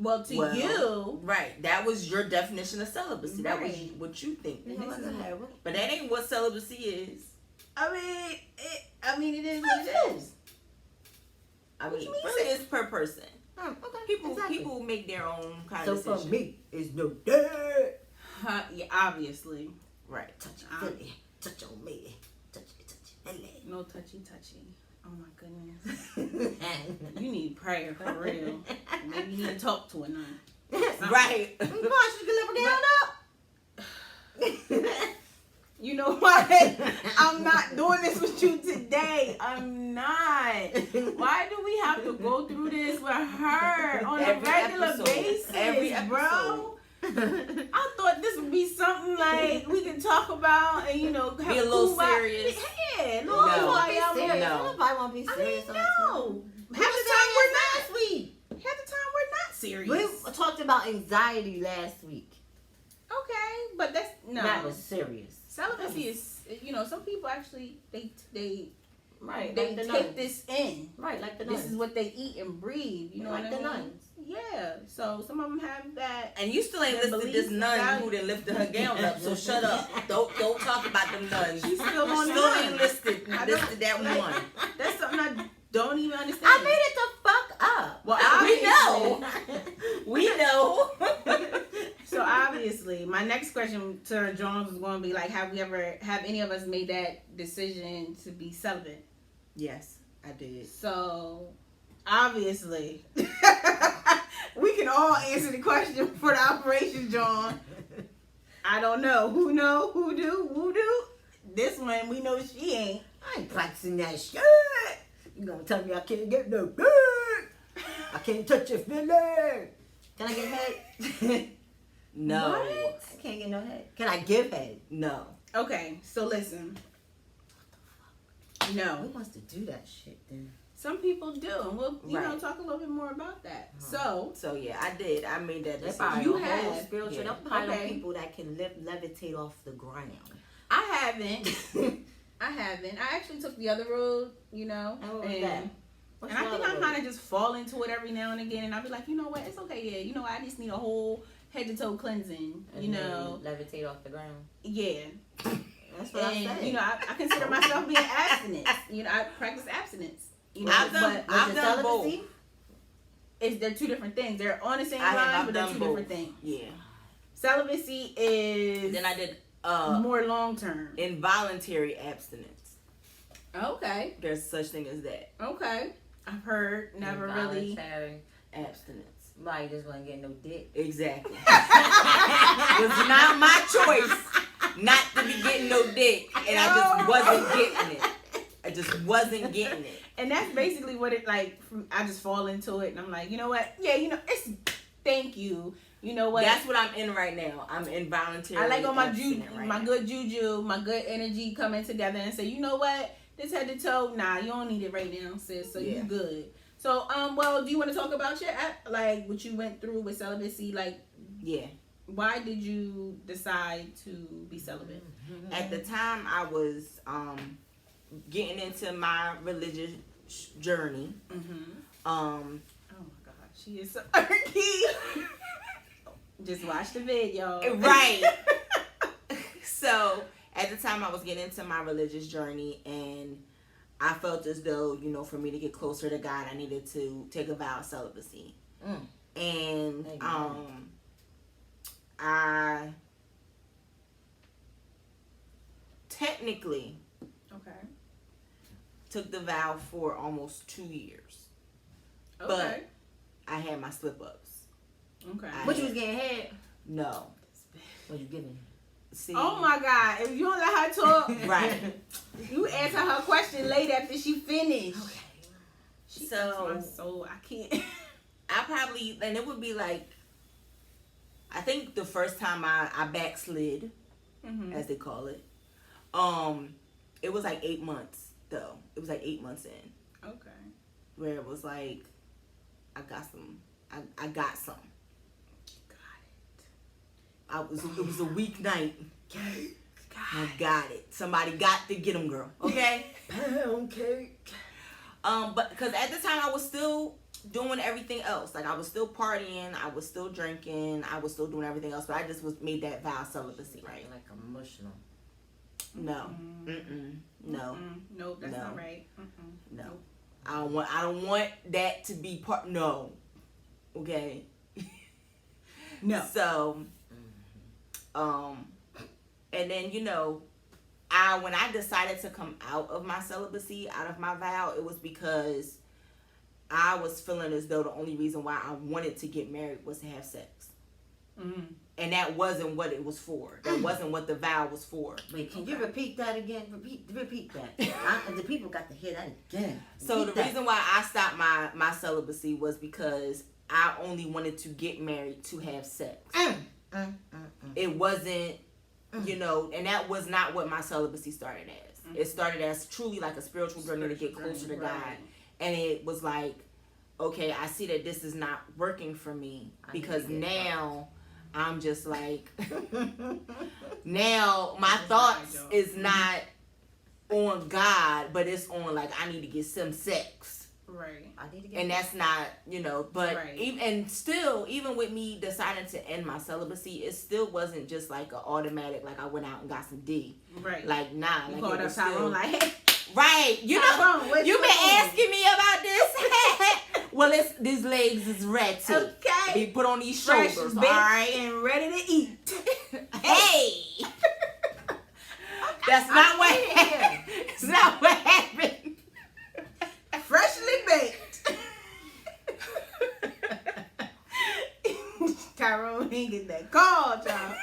A: Well, to
B: Well,
A: you,
B: Right. That was your definition of celibacy. That was
A: Right.
B: what you think.
F: You know, like I had one.
B: But that ain't what celibacy is.
A: I mean, it is what it is.
B: I
A: What
B: mean,
A: you mean,
B: really,
A: sis?
B: it's per person.
F: Okay.
B: People
F: exactly.
B: people make their own kind
F: So
B: of
F: for
B: decision.
F: me, it's no dick.
A: Yeah, obviously.
B: Right.
F: Touch
A: Um,
F: it, touch on me, touch it,
A: No touchy-touchy. Oh my goodness.
F: touch
A: You need prayer for real. Maybe you need to talk to a nun.
B: Right.
F: Come on, she can live her down up.
A: You know what? I'm not doing this with you today. I'm not. Why do we have to go through this with her on a
B: Every
A: regular
B: episode.
A: basis,
B: Every
A: bro? I thought this would be something like we can talk about and, you know, have
B: Be a little
A: cool vibe.
B: serious.
A: Yeah,
B: No.
A: no,
F: Nobody
A: like,
F: won't be serious.
B: No.
F: Nobody won't be
A: I mean,
F: serious.
A: no. Half the time we're not. Half the time we're not serious.
F: We talked about anxiety last week.
A: Okay, but that's no.
F: That was serious.
A: Celibacy is, you know, some people actually they
F: Right,
A: they
F: like the
A: take
F: nuns.
A: this in.
F: Right, like the
A: This
F: nuns.
A: is what they eat and breathe. You know
F: Like
A: what
F: the
A: I mean?
F: nuns.
A: Yeah. So some of them have that.
B: And you still ain't
A: Their
B: listed this
A: beliefs
B: nun
A: about-
B: who done lifted her gown up, so shut up. Don't talk about them nuns.
A: She's still on the
B: Still
A: nun.
B: ain't listed
A: I don't-
B: listed that
A: like,
B: one.
A: That's something I don't even understand.
F: I made it the fuck up.
A: Well,
B: We
A: obviously-
B: know. We know.
A: So obviously, my next question to Jawns was going to be like, have any of us made that decision to be celibate?
B: Yes, I did.
A: So obviously, We can all answer the question for the operation, Jawn. I don't know. Who know? Who do? Who do? This one, we know she ain't.
F: I ain't practicing that shit. You gonna tell me I can't get no dick? I can't touch your feelings. Can I get head?
B: No.
F: What? I can't get no head. Can I give head?
B: No.
A: Okay, so listen.
F: Who
A: No.
F: wants to do that shit then?
A: Some people do. And we'll, you know,
B: Right.
A: talk a little bit more about that.
B: So yeah, I did. I made that
F: They
B: decision.
F: probably
A: You
F: the whole
A: have.
F: spiritual.
B: Yeah.
F: They're probably
A: Okay.
F: people that can levitate off the ground.
A: I haven't. I haven't. I actually took the other road, you know.
F: And what was that? What's
A: And I
F: the
A: think
F: other
A: I
F: road?
A: kind of just fall into it every now and again. And I'll be like, you know what? It's okay. Yeah. You know, I just need a whole head to toe cleansing. You
F: And
A: know.
F: then levitate off the ground.
A: Yeah.
F: That's what I
A: And,
F: said.
A: you know, I consider myself being abstinent. You know, I practice abstinence. You know,
B: I've done-
A: but
B: I've done
F: celibacy?
A: they're two different things. They're on the same
B: I've
A: line, but they're
B: done
A: two
B: both.
A: different things.
B: Yeah.
A: Celibacy is
B: Then I did
A: more long term.
B: involuntary abstinence.
A: Okay.
B: There's such thing as that.
A: Okay. I've heard, never really.
F: Involuntary.
B: Abstinence.
F: Like, just wasn't getting no dick.
B: Exactly. It was not my choice not to be getting no dick, and I just wasn't getting it. I just wasn't getting it.
A: And that's basically what it like. I just fall into it, and I'm like, you know what? Yeah, you know, it's thank you. You know what?
B: That's what I'm in right now. I'm involuntary.
A: I like all my
B: abstinent right
A: my
B: now.
A: good juju, my good energy coming together and say, you know what? This head to toe, nah, you don't need it right now, sis. So
B: Yeah.
A: you good. So well, do you want to talk about your like what you went through with celibacy? Like,
B: Yeah.
A: why did you decide to be celibate?
B: At the time, I was getting into my religious journey.
A: Mm-hmm.
B: Um,
A: Oh my God, she is so irky. Just watch the video.
B: Right. So at the time I was getting into my religious journey, and I felt as though, you know, for me to get closer to God, I needed to take a vow of celibacy. And I technically
A: Okay.
B: took the vow for almost 2 years.
A: Okay.
B: I had my slip ups.
A: Okay.
F: What you was getting head?
B: No.
F: What you giving?
B: See.
A: Oh my God! If you don't let her talk,
B: Right.
A: you answer her question late after she finished.
F: Okay.
A: She
B: So-
A: so my soul, I can't.
B: I probably, and it would be like, I think the first time I backslid, as they call it, it was like 8 months though. It was like 8 months in,
A: Okay.
B: where it was like, I got some. It was a weeknight. I got it. Somebody got to get them, girl. Okay.
F: Pound cake.
B: But because at the time I was still doing everything else. Like I was still partying, I was still drinking, I was still doing everything else. But I just made that vow of celibacy, right?
F: Like emotional.
B: No. No.
A: Nope, that's
B: No.
A: not right.
B: No. I don't want that to be part. No. Okay.
A: No.
B: So, and then, you know, when I decided to come out of my celibacy, out of my vow, it was because I was feeling as though the only reason why I wanted to get married was to have sex. And that wasn't what it was for. That wasn't what the vow was for.
F: Wait, can you repeat that again? Repeat that. The people got to hear that again.
B: So
F: Repeat
B: the
F: that.
B: reason why I stopped my celibacy was because I only wanted to get married to have sex. It wasn't, you know, and that was not what my celibacy started as. It started as truly like a spiritual journey to get closer to God. And it was like, okay, I see that this is not working for me because now I'm just like, now my thoughts is not on God, but it's on like, I need to get some sex.
A: Right.
F: I need to get
B: And that's not, you know, but
A: Right.
B: even with me deciding to end my celibacy, it still wasn't just like an automatic, like I went out and got some D.
A: Right.
B: Like, nah.
A: You
B: like
A: called
B: it
A: up
B: was
A: Tyrone
B: still,
A: like,
B: right. You know,
A: Tyrone, what's
B: you been
A: going on?
B: asking me about this. Well, these legs is ratty.
A: Okay.
B: Be put on these
A: fresh
B: shoulders,
A: baked
B: all right?
A: and ready to eat.
B: Hey. That's not what happened. It's not what happened.
A: Freshly baked. Tyrone ain't get that call, child.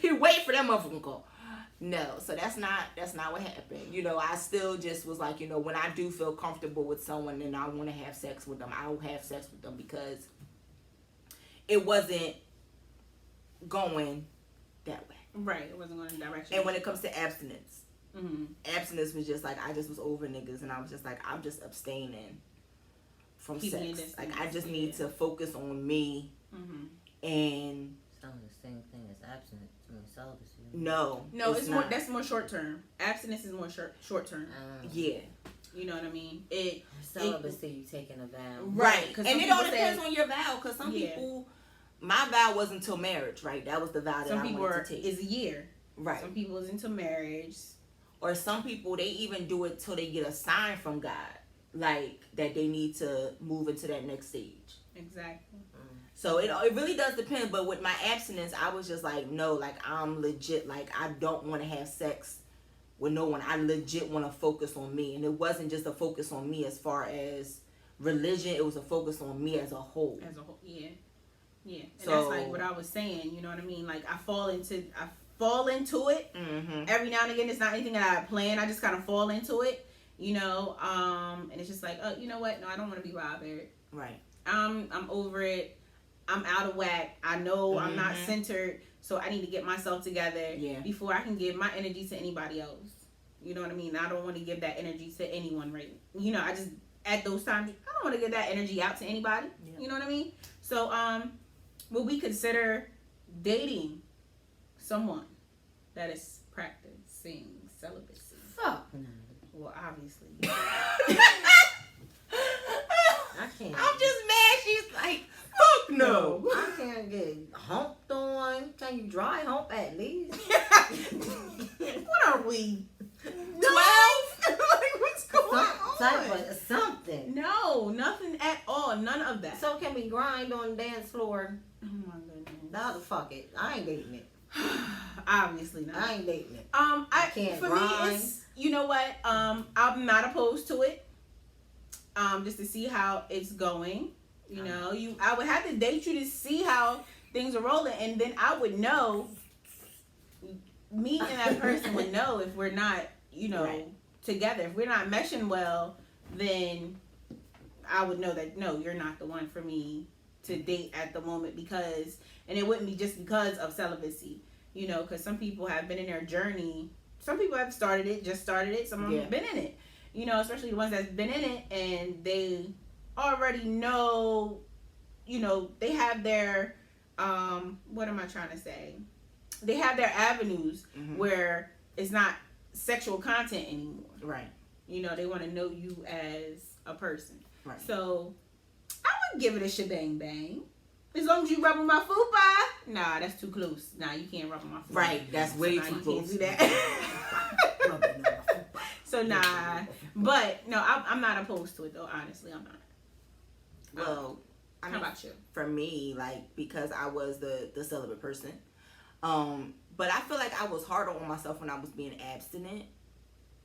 B: He wait for that motherfucking call. No, so that's not what happened. You know, I still just was like, you know, when I do feel comfortable with someone and I want to have sex with them, I'll have sex with them because it wasn't going that way.
A: Right, it wasn't going in that direction.
B: And when it comes to abstinence,
A: mm-hmm.
B: abstinence was just like, I just was over niggas and I was just like, I'm just abstaining from
A: Keeping
B: sex. Like, I just need to focus on me
A: mm-hmm.
B: and...
F: Sounds the same thing as abstinence. I mean, celibacy.
B: No,
A: it's more. That's more short term. Abstinence is more short term.
B: Yeah,
A: you know what I mean.
E: Celibacy, you taking a vow,
B: right? And it all depends on your vow, because some people, my vow wasn't until marriage, right? That was the vow that I wanted to take.
A: Is a year,
B: right?
A: Some people is into marriage,
B: or some people they even do it till they get a sign from God, like that they need to move into that next stage.
A: Exactly.
B: So it really does depend, but with my abstinence, I was just like, no, like I'm legit, like I don't want to have sex with no one. I legit want to focus on me, and it wasn't just a focus on me as far as religion. It was a focus on me as a whole.
A: As a whole, yeah. And
B: so,
A: that's like what I was saying. You know what I mean? Like I fall into it
B: mm-hmm.
A: every now and again. It's not anything that I plan. I just kind of fall into it. You know, and it's just like, oh, you know what? No, I don't want to be bothered.
B: Right.
A: I'm over it. I'm out of whack. I know
B: mm-hmm.
A: I'm not centered, so I need to get myself together before I can give my energy to anybody else. You know what I mean? I don't want to give that energy to anyone, right? You know, I just, at those times, I don't want to give that energy out to anybody. Yeah. You know what I mean? So, will we consider dating someone that is practicing celibacy?
E: Fuck no.
A: Well, obviously.
E: I can't.
B: I'm just mad. She's like, fuck no.
E: I can't get humped on. Can you dry hump at least?
A: What are we?
B: 12?
A: Like, what's going on?
E: Type of something.
A: No, nothing at all. None of that.
E: So can we grind on the dance floor?
A: Oh my goodness.
E: Nah, fuck it. I ain't dating it.
A: Obviously not.
E: I ain't dating it.
A: I
E: can't
A: for
E: grind.
A: me, it's, you know what? I'm not opposed to it. Just to see how it's going. You know, I would have to date you to see how things are rolling, and then I would know. Me and that person would know if we're not, you know, together. If we're not meshing well, then I would know that no, you're not the one for me to date at the moment, because, and it wouldn't be just because of celibacy, you know, because some people have been in their journey. Some people have just started it. Some of them have been in it, you know, especially the ones that's been in it and they already know, you know, they have their, what am I trying to say? They have their avenues where it's not sexual content anymore.
B: Right.
A: You know, they want to know you as a person.
B: Right.
A: So, I would give it a shebang bang. As long as you rubbing my fupa. Nah, that's too close. Nah, you can't rub my fupa.
B: Right, that's way too close.
A: You can't do that. So, nah. But, no, I'm not opposed to it, though. Honestly, I'm not.
B: Well,
A: how about you?
B: For me, like, because I was the celibate person, but I feel like I was harder on myself when I was being abstinent.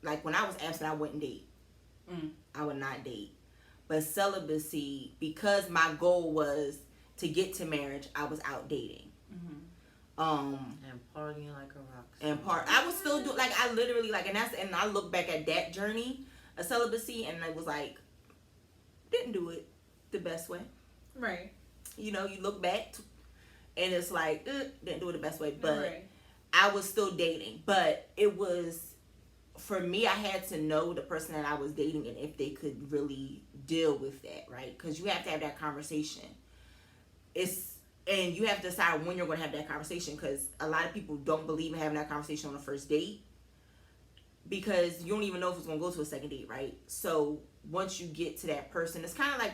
B: Like, when I was abstinent, I wouldn't date. I would not date. But celibacy, because my goal was to get to marriage, I was out dating.
E: And partying like a rock star.
B: I would still do, like, I literally, like, and I look back at that journey of celibacy, and I was like, didn't do it the best way.
A: Right.
B: You know, you look back and it's like, didn't do it the best way, but I was still dating. But it was, for me, I had to know the person that I was dating and if they could really deal with that, right? Because you have to have that conversation. And you have to decide when you're going to have that conversation, because a lot of people don't believe in having that conversation on the first date, because you don't even know if it's going to go to a second date, right? So once you get to that person, it's kind of like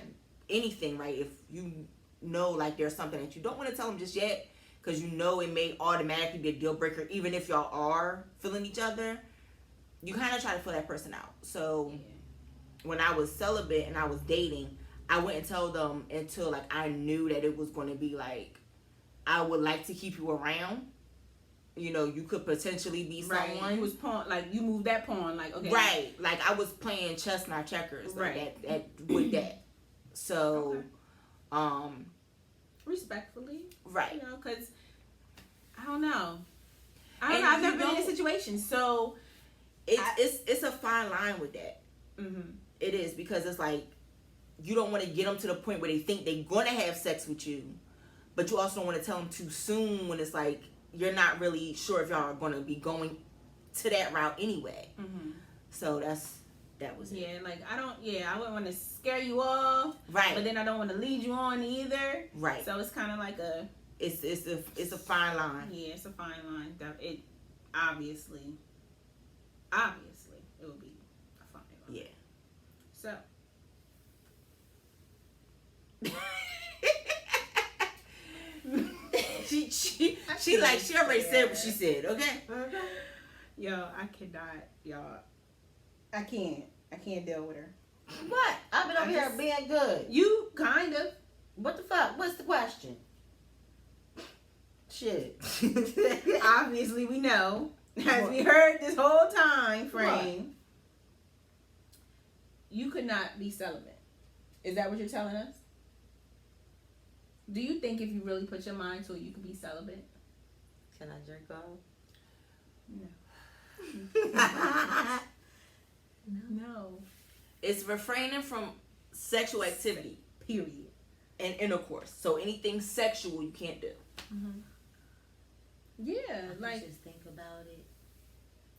B: anything, right? If you know, like, there's something that you don't want to tell them just yet, because you know it may automatically be a deal breaker, even if y'all are feeling each other, you kind of try to feel that person out. So when I was celibate and I was dating, I wouldn't tell them until, like, I knew that it was going to be like, I would like to keep you around. You know, you could potentially be someone.
A: You was pawn, like, you moved that pawn, like, okay.
B: Right. Like, I was playing chess, not checkers. Like, with that. So,
A: respectfully,
B: Right.
A: You know, because I don't know.
B: And
A: I've
B: you
A: never been in a
B: don't-
A: situation, so
B: It's a fine line with that.
A: mm-hmm.
B: It is, because it's like you don't want to get them to the point where they think they're gonna have sex with you, but you also don't want to tell them too soon when it's like you're not really sure if y'all are gonna be going to that route anyway.
A: Mm-hmm.
B: So that was it.
A: Yeah, like I wouldn't want to scare you off,
B: Right.
A: but then I don't want to lead you on either.
B: Right.
A: So it's kind of like
B: It's a fine line.
A: yeah, it's a fine line. That it obviously it will be a fine line.
B: Yeah.
A: So
B: she like she already said what she said. Okay.
A: yo, I cannot, y'all. I can't deal with her.
F: What? I've been over
A: I
F: here
A: just-
F: being good.
A: You kind of.
F: What the fuck? What's the question? Shit.
A: Obviously, we know, as we heard this whole time frame, you could not be celibate. Is that what you're telling us? Do you think if you really put your mind to it, you could be celibate?
F: Can I jerk off?
A: No.
B: It's refraining from sexual activity,
A: Period.
B: and intercourse. So anything sexual you can't do.
A: Yeah,
F: I
A: like
F: just think about it.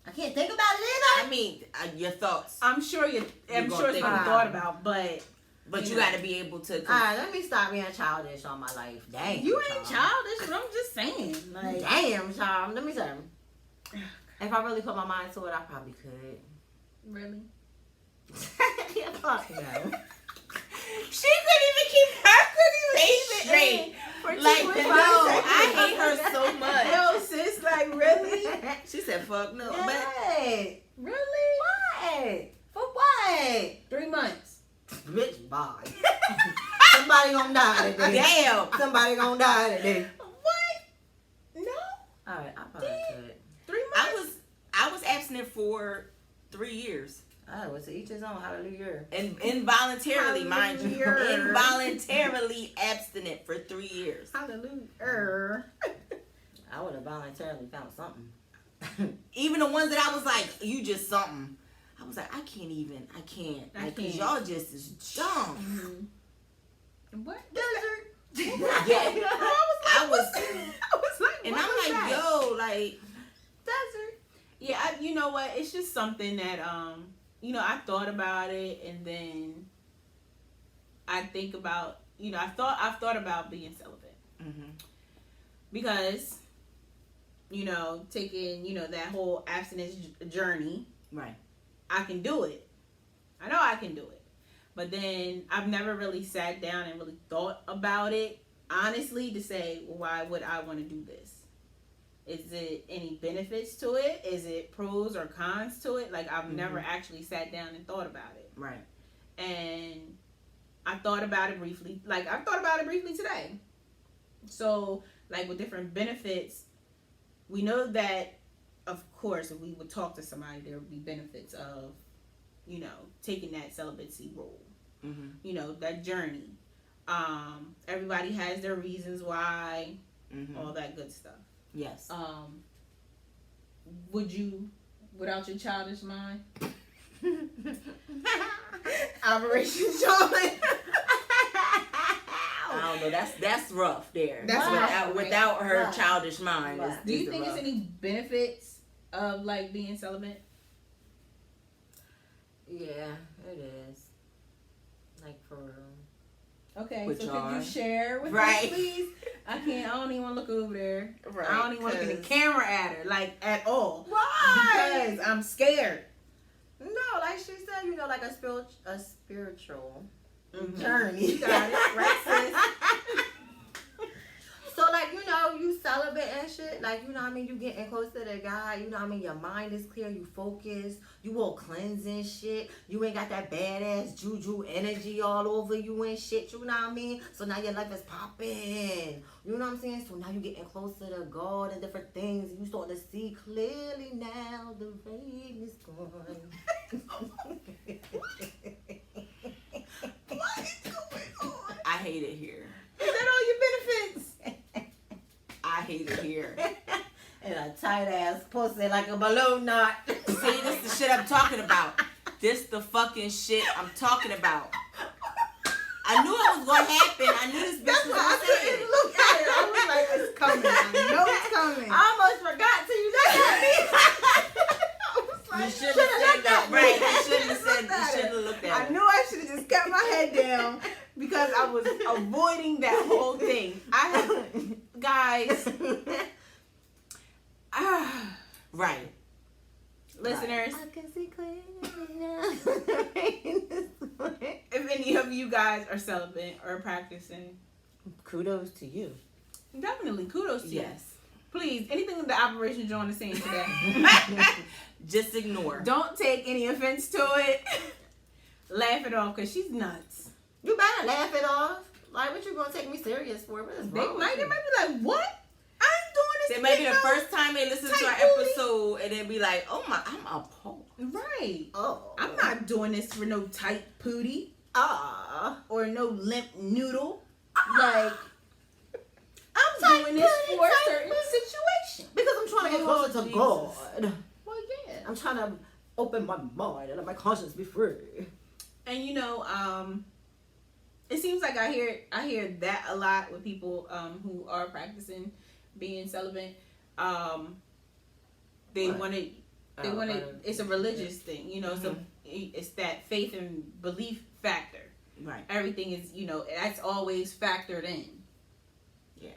F: I can't think about it either.
B: I mean, your thoughts,
A: I'm sure
B: You're
A: I'm
B: gonna
A: sure it's
B: think
A: been
F: about
A: thought
F: it.
A: about, but
B: but you
A: know.
B: got to be able to.
F: Alright, let me stop being childish on my life. Damn.
A: you ain't childish. But I'm just saying, like,
F: Damn, child. Let me tell you. If I really put my mind to it, I probably could.
A: really.
F: Yeah, fuck no.
B: She couldn't even keep her statement straight. Like,
A: two
B: no,
A: minutes.
B: I hate her so much.
A: Yo, sis, like, really?
B: She said, "Fuck no," but
F: What?
A: Really?
F: What? For what?
A: 3 months.
F: Bitch, bye. Somebody gonna die today.
B: damn.
F: Somebody gonna die today.
A: What? No.
F: Alright, I probably could.
A: 3 months.
B: I was abstinent for 3 years.
F: Alright, well, to each his own. Hallelujah.
B: And involuntarily, mind you.
A: Hallelujah.
B: Involuntarily abstinent for 3 years.
A: Hallelujah.
F: I would have voluntarily found something.
B: Even the ones that I was like, you just something. I was like, I can't.
A: I
B: Like, 'cause
A: can't.
B: y'all just is dumb.
A: What?
B: Yeah.
A: I was like,
B: And
A: what
B: I'm
A: was
B: like,
A: that?
B: yo, like,
A: Desert. Yeah, you know what? It's just something that I thought about it, and then I think about, I've thought about being celibate because, taking that whole abstinence journey,
B: right.
A: I can do it. I know I can do it, but then I've never really sat down and really thought about it honestly to say, well, why would I want to do this? Is it any benefits to it? Is it pros or cons to it? Like, I've never actually sat down and thought about it.
B: Right.
A: And I thought about it briefly. Like, I've thought about it briefly today. So, like, with different benefits, we know that, of course, if we would talk to somebody, there would be benefits of, taking that celibacy role. That journey. Everybody has their reasons why, all that good stuff.
B: Yes.
A: Would you, without your childish mind? Operation Jawn.
B: I don't know. That's rough there.
A: That's
B: without her
F: Right.
B: childish mind.
F: Right.
B: Is
A: Do you
B: the
A: think
B: rough.
A: there's any benefits of, like, being celibate?
E: Yeah, it is. Like, for real.
A: Okay,
B: With
A: so could
B: Jawn.
A: you share with
B: Right.
A: us, please? I don't even want to look over there.
B: Right,
A: I don't even want to look in the
B: 'cause-
A: camera at her, like, at all.
F: Why?
A: Because I'm scared.
E: No, like she said, like a spiritual
F: Journey.
A: You got it, right, sis?
E: So, like, you celibate and shit. Like, you getting close to the guy. Your mind is clear. You focus. You all cleansing shit. You ain't got that badass juju energy all over you and shit. You know what I mean? So now your life is popping. You know what I'm saying? So now you getting closer to God and different things. And you start to see clearly now the rain is gone.
A: What is going on?
B: I hate it here.
A: Is that all your benefits?
B: hate it here.
F: And a tight ass pussy like a balloon knot.
B: See, this the shit I'm talking about. This the fucking shit I'm talking about. I knew it was gonna happen. I knew this bitch was gonna say it.
F: Look at it. I was like, it's coming. I know it's coming. I almost forgot till you looked at me.
B: You shouldn't have said that. Right. You shouldn't have said. You shouldn't have looked at
A: I
B: it.
A: knew I should have just kept my head down because I was avoiding that whole thing. I have, guys,
B: Right.
A: listeners,
E: I can see clearly now.
A: if any of you guys are celibate or practicing,
F: Kudos to you.
A: definitely kudos to you.
B: Yes.
A: Please, anything that Operation Jawn is saying today,
B: Just ignore.
A: don't take any offense to it. Laugh it off because she's nuts.
E: You better laugh it off. Like, what you gonna take me serious for? What is
A: They
E: wrong
A: might,
E: with
A: they
E: you?
A: might be like, what? I ain't doing this.
B: It may be the
A: thing, no."
B: first time they listen to our
A: Tight booty.
B: episode and then be like, oh my, I'm appalled.
A: Right.
F: Oh.
A: I'm not doing this for no tight pootie or no limp noodle. Like, I'm doing this for a certain situation.
F: Because I'm trying to get closer to
B: Jesus.
F: God.
A: Well, yeah.
F: I'm trying to open my mind and let my conscience be free.
A: And you know, it seems like I hear that a lot with people who are practicing being celibate. They
F: What?
A: want to. They want to. It's a religious thing, you know. So it's that faith and belief factor.
B: Right.
A: Everything is, you know, that's always factored in.
B: Yeah.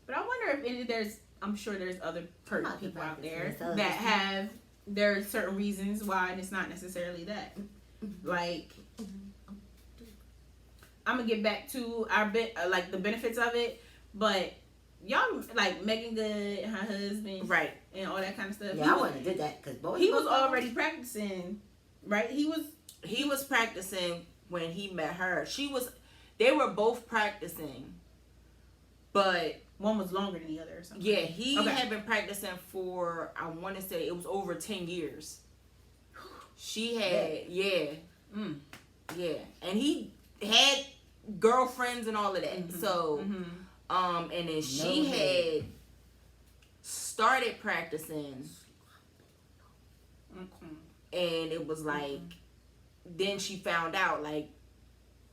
A: But I wonder if there's. I'm sure there's other
E: not
A: people out
E: the
A: there
E: practice,
A: that have. There are certain reasons why, and it's not necessarily that. Like, I'm gonna get back to our bit, like the benefits of it, but y'all like Megan Good and her husband,
B: Right.
A: and all that kind of stuff.
F: Yeah, I wouldn't have did that because both.
A: He was already practicing, right? He was
B: practicing when he met her. They were both practicing, but
A: one was longer than the other or something.
B: yeah, he
A: Okay.
B: had been practicing for, I want to say it was over 10 years. She had, yeah, and he had girlfriends and all of that. So, and then she had started practicing, and it was like, then she found out like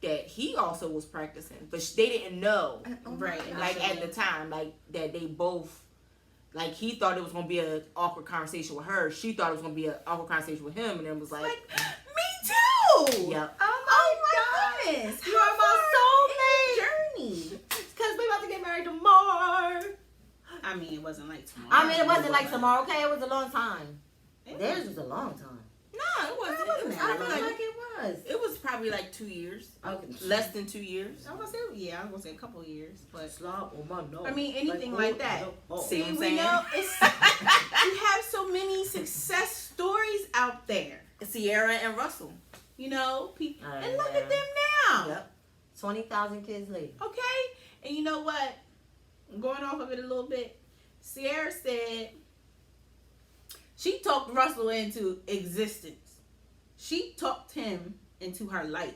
B: that he also was practicing, but they didn't know,
A: Right.
B: like at the time, like that they both, like he thought it was gonna be an awkward conversation with her. She thought it was gonna be an awkward conversation with him, and it was like,
A: Me too.
B: yep.
A: Oh my goodness.
F: You are my
A: journey.
F: Because we about to get married tomorrow.
A: I mean, it wasn't like tomorrow.
F: I mean, it wasn't like tomorrow. Okay, it was a long time.
A: It
F: Theirs was a long time.
B: No, it wasn't. It was,
A: that
F: I
B: probably
F: feel
B: like,
F: like it was.
B: it was probably like 2 years,
F: Okay.
B: less than 2 years.
A: I was gonna say, yeah, I was gonna say a couple years, but
F: Slop on my nose.
A: I mean, anything like that.
B: See what I'm
A: we
B: saying?
A: know it's you have so many success stories out there.
B: Sierra and Russell.
A: You know, people,
F: Oh,
A: and look
F: yeah.
A: at them now.
F: Yep. 20,000 kids later.
A: Okay, and you know what? Going off of it a little bit, Sierra said she talked Russell into existence. She talked him into her life.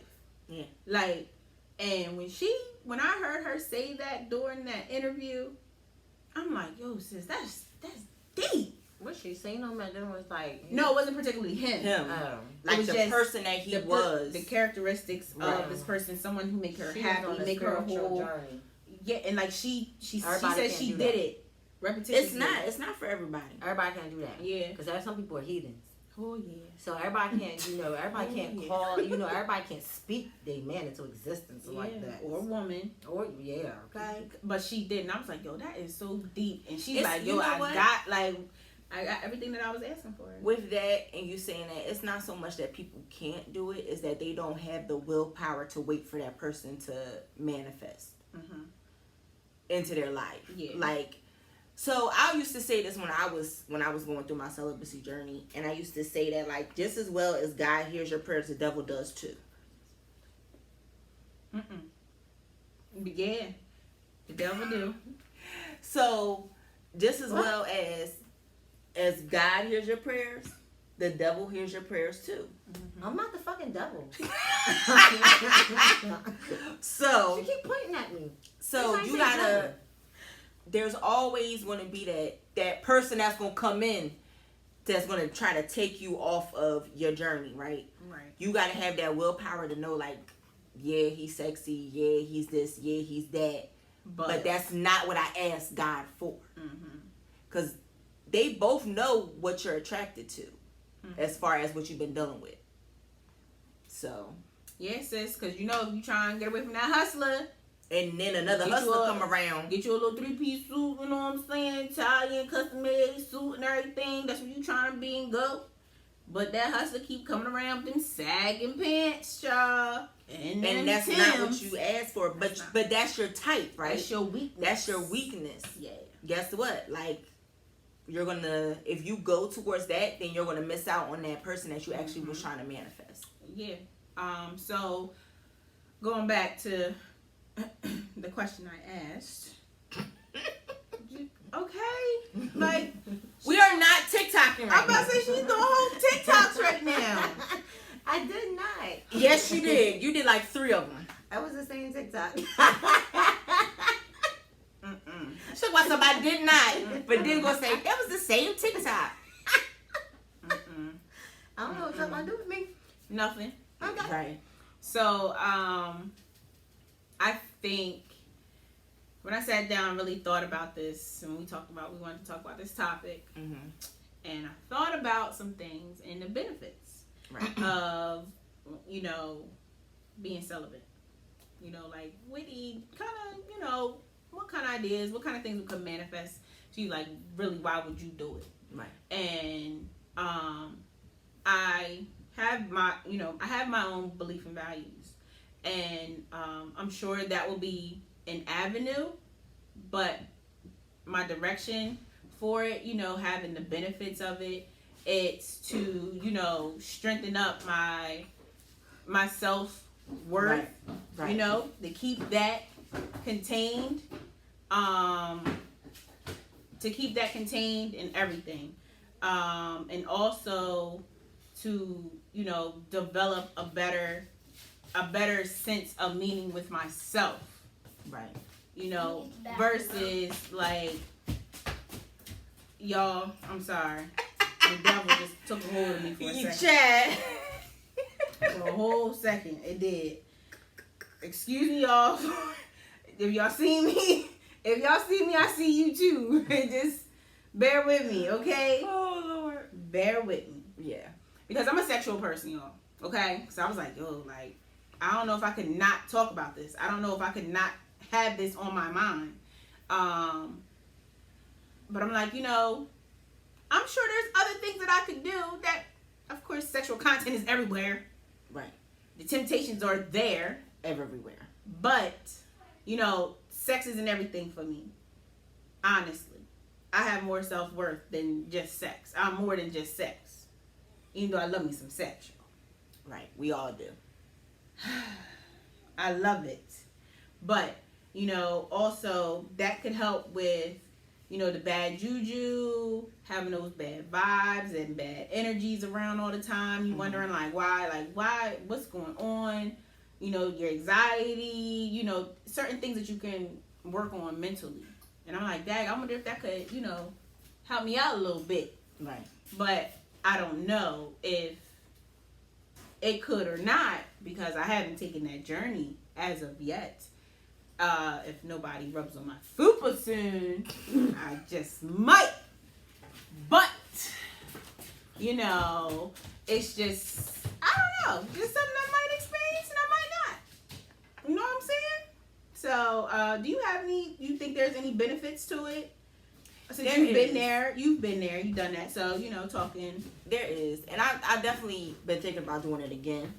B: Yeah.
A: Like, and when I heard her say that during that interview, I'm like, yo, sis, that's deep.
E: What she seen him and then was like,
A: No, it wasn't particularly him.
B: Him.
A: It
B: Like
A: was
B: the
A: just
B: person that he was.
A: The characteristics
E: Right.
A: of this person, someone who make her
E: she was on
A: happy,
E: a
A: make her
E: spiritual
A: whole.
E: journey.
A: Yeah, and like she
E: Everybody
A: said
E: can't
A: she
E: do
A: did
E: that.
A: it. Repetition.
B: It's not for everybody.
E: Everybody can't do that.
A: Yeah.
E: Because there's some people are heathens.
A: Oh yeah.
E: So everybody can't, everybody can't call, everybody can't speak their man into existence like that.
A: Or woman.
E: Or, yeah, okay.
A: But she did, and I was like, yo, that is so deep. And she's
B: It's-
A: like,
B: you
A: yo,
B: know
A: I
B: what?
A: got everything that I was asking for.
B: With that, and you saying that, it's not so much that people can't do it, is that they don't have the willpower to wait for that person to manifest into their life.
A: Yeah.
B: Like, so I used to say this when I was going through my celibacy journey, and I used to say that, like, just as well as God hears your prayers, the devil does too.
A: Yeah. The devil do.
B: So just as well as God hears your prayers, the devil hears your prayers too.
E: I'm not the fucking devil.
B: So
E: She keep pointing at me.
B: So
E: That's
B: you
E: why I say
B: gotta,
E: devil.
B: there's always going to be that person that's going to come in that's going to try to take you off of your journey, right?
A: Right.
B: You got to have that willpower to know, like, yeah, he's sexy, yeah, he's this, yeah, he's that, but that's not what I asked God for. Because they both know what you're attracted to as far as what you've been dealing with. So
A: yeah, sis, because you know, if you try and get away from that hustler,
B: and then another hustler come around,
A: get you a little 3-piece suit, you know what I'm saying, Italian custom made suit and everything, that's what you trying to be and go. But that hustler keep coming around with them sagging pants, y'all. And
B: that's
A: Timbs.
B: not what you asked for. But that's your type, right?
A: That's your weakness.
B: That's your weakness.
A: Yeah.
B: Guess what? Like, you're gonna, if you go towards that, then you're gonna miss out on that person that you actually was trying to manifest.
A: Yeah. So going back to the question I asked. Okay. Like,
B: we are not TikToking right
A: I'm about to say she's doing whole TikToks right now.
E: I did not.
B: Yes, you did. You did like 3 of them.
E: That was the same TikTok.
B: So why somebody did not, but then gonna say that was the same TikTok.
E: I don't know what y'all gonna do with me.
A: Nothing.
E: Okay.
B: Right.
A: So, I think when I sat down and really thought about this, and we wanted to talk about this topic, and I thought about some things and the benefits of, you know, being celibate. You know, like witty, kind of, you know, what kind of ideas, what kind of things could manifest to you, like, really, why would you do it?
B: Right.
A: And I have my own belief and values, and I'm sure that will be an avenue, but my direction for it, you know, having the benefits of it, it's to, you know, strengthen up my self-worth,
B: right.
A: you know, to keep that contained, in everything, and also to, you know, develop a better sense of meaning with myself.
B: Right.
A: You know, versus like, y'all, I'm sorry. The devil just took a hold of me for a second.
B: Chad.
A: For a whole second. It did. Excuse me, y'all. If y'all see me, I see you too. Just bear with me, okay?
B: Oh, Lord.
A: Bear with me.
B: Yeah.
A: Because I'm a sexual person, y'all. Okay? So I was like, yo, like, I don't know if I could not talk about this. I don't know if I could not have this on my mind. But I'm like, you know, I'm sure there's other things that I could do that, of course, sexual content is everywhere.
B: Right.
A: The temptations are there.
B: Everywhere.
A: But, you know, sex isn't everything for me. Honestly. I have more self-worth than just sex. I'm more than just sex. Even though I love me some sex.
B: Right. We all do.
A: I love it. But, you know, also that could help with, you know, the bad juju, having those bad vibes and bad energies around all the time. You wondering why, what's going on? You know, your anxiety, you know, certain things that you can work on mentally. And I'm like, dang, I wonder if that could, you know, help me out a little bit.
B: Right.
A: But I don't know if it could or not, because I haven't taken that journey as of yet. If nobody rubs on my fupa soon, I just might. But, you know, it's just, I don't know, just something I might experience and I might not. You know what I'm saying? So, do you think there's any benefits to it? Since you've been there, you've done that. So, you know, talking.
B: There is. And I definitely been thinking about doing it again.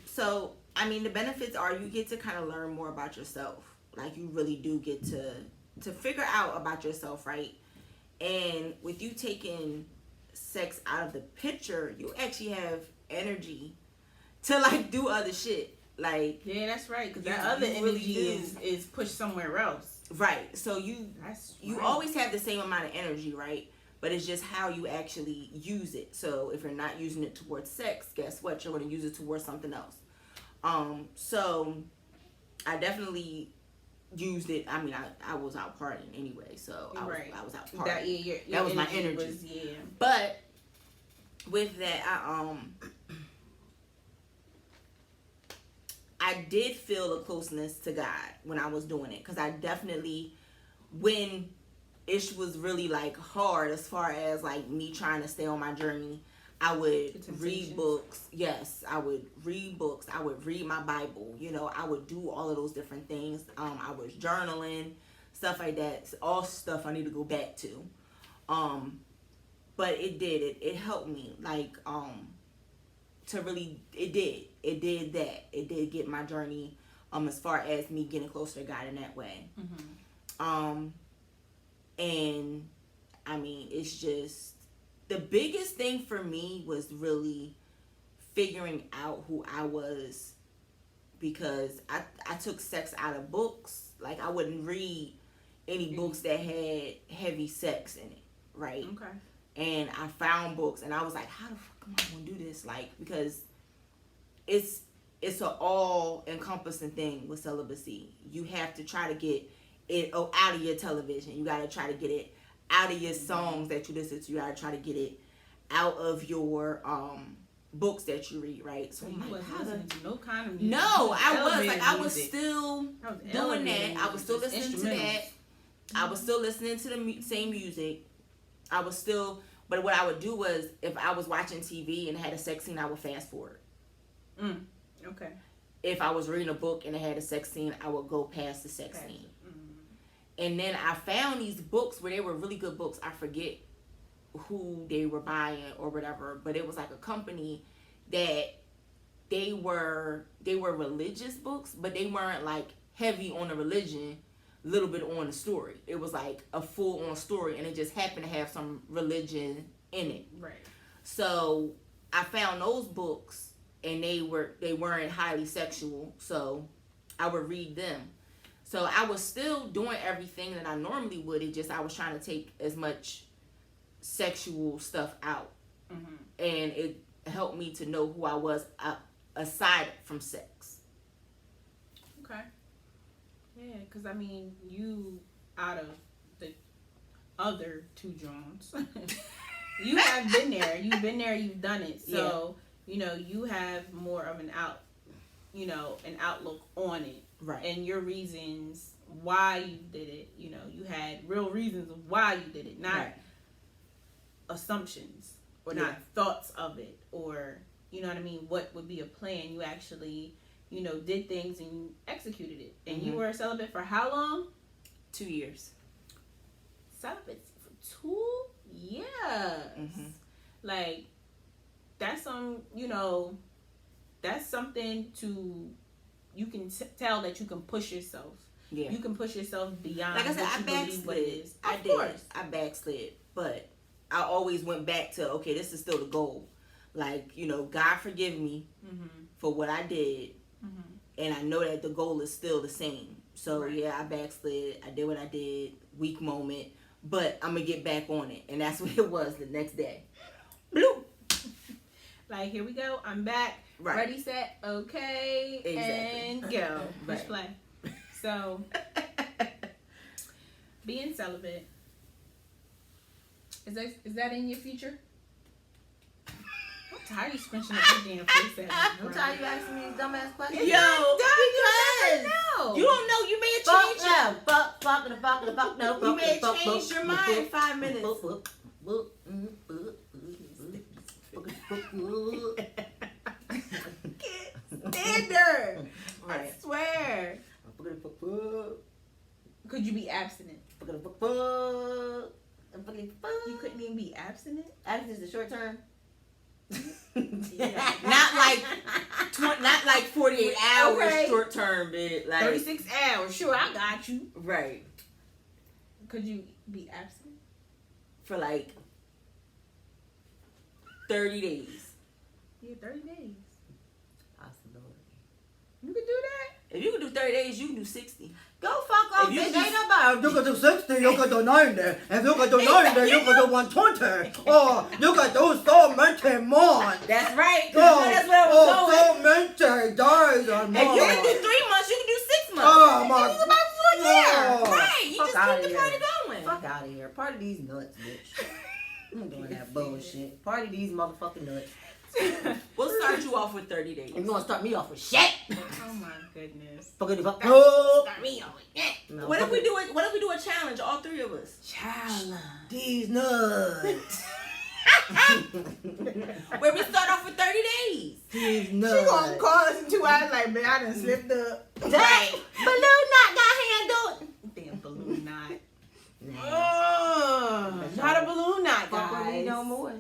B: So, I mean, the benefits are you get to kind of learn more about yourself. Like, you really do get to figure out about yourself, right? And with you taking sex out of the picture, you actually have energy to, like, do other shit. Like,
A: yeah, that's right. Because that other energy is pushed somewhere else.
B: Right. So you
A: right.
B: always have the same amount of energy, right? But it's just how you actually use it. So if you're not using it towards sex, guess what? You're going to use it towards something else. So I definitely used it. I mean, I was out partying anyway, so I was out partying.
A: That
B: was my energy. But with that, I did feel a closeness to God when I was doing it, because I definitely, when it was really like hard as far as like me trying to stay on my journey, I would read books. Yes, I would read books. I would read my Bible. You know, I would do all of those different things. I was journaling, stuff like that. It's all stuff I need to go back to. But it did. It helped me. Like, to really, it did that. It did get my journey, as far as me getting closer to God in that way. And I mean, it's just, the biggest thing for me was really figuring out who I was, because I took sex out of books. Like, I wouldn't read any books that had heavy sex in it, right?
A: Okay.
B: And I found books, and I was like, how the fuck am I gonna do this? Like, because it's an all-encompassing thing with celibacy. You have to try to get it out of your television. You gotta try to get it out of your songs that you listen to. You gotta try to get it out of your books that you read, right? So
A: you wasn't listening to no kind of music.
B: No, I was
A: music.
B: still doing that. I was still listening to that. I was still listening to the same music. I was still, but what I would do was, if I was watching TV and had a sex scene, I would fast forward.
A: Okay.
B: If I was reading a book and it had a sex scene, I would go past the sex scene. And then I found these books where they were really good books. I forget who they were buying or whatever, but it was like a company that they were religious books, but they weren't like heavy on the religion, little bit on the story. It was like a full on story, and it just happened to have some religion in it.
A: Right.
B: So I found those books, and they weren't highly sexual, so I would read them. So I was still doing everything that I normally would. It just, I was trying to take as much sexual stuff out. And it helped me to know who I was aside from sex.
A: Okay. Yeah, because I mean, you, out of the other two Jawns, you have been there. You've been there, you've done it. So, you know, you have more of an outlook on it.
B: Right.
A: And your reasons why you did it. You know, you had real reasons of why you did it, not assumptions or not thoughts of it, or, you know what I mean, what would be a plan. You actually, you know, did things and you executed it. And you were celibate for how long?
B: 2 years.
A: Celibate for 2 years. Like, that's that's something to, you can tell that you can push yourself. Yeah. You can push yourself beyond.
B: Like I said,
A: what
B: I backslid.
A: I did.
B: I backslid, but I always went back to, okay, this is still the goal. Like, you know, God forgive me for what I did, and I know that the goal is still the same. So yeah, I backslid. I did what I did. Weak moment, but I'm gonna get back on it, and that's what it was the next day. Bloop.
A: Like, here we go. I'm back.
B: Right.
A: Ready, set, okay, and go. Push play. So, being celibate, is that in your future? I'm tired of scrunching up your damn face at me.
E: I'm tired of you asking me these dumbass questions.
B: Yo, because you don't know. You may have changed You may have changed your mind in 5 minutes.
A: Stand there.
B: Right.
A: I swear. Could you be abstinent? You couldn't even be abstinent?
E: Abstinence is short term.
B: Not like 48 hours short term, but like
A: 36 hours. Sure, I got you.
B: Right.
A: Could you be abstinent?
B: For like 30 days.
A: Yeah, 30 days.
E: Possibility.
A: You could do that?
B: If you can do 30 days, you can do 60.
E: Go fuck off,
B: If you
E: bitch.
B: can
E: Ain't nobody.
F: You can do 60, you can do 90. If you can do 90, you can do 120. Or you can do so many more.
B: That's right. That's where I was going.
F: So many days or more.
B: If you can do 3 months, you can do 6 months.
F: Oh my.
B: It's about 4 keep the party going.
F: Fuck out of here. Party these nuts, bitch. I'm doing that bullshit. Party these motherfucking nuts.
B: We'll start you off with 30 days.
F: And you gonna start me off with shit?
A: Oh my goodness.
F: Fuck fuck. Oh.
A: Start me on it.
F: No,
B: What if
F: fuck
B: we
F: it.
B: do it? What if we do a challenge, all three of us?
A: Challenge.
F: These nuts.
B: Where we start off with 30 days.
F: These
A: She
F: nuts.
A: gonna call us in 2 hours like, man, I done slipped up.
B: Right.
F: Balloon knot got handled.
A: Damn balloon knot.
F: Nah.
A: Not a balloon knot,
F: Fuck with me
A: guys.
F: no more.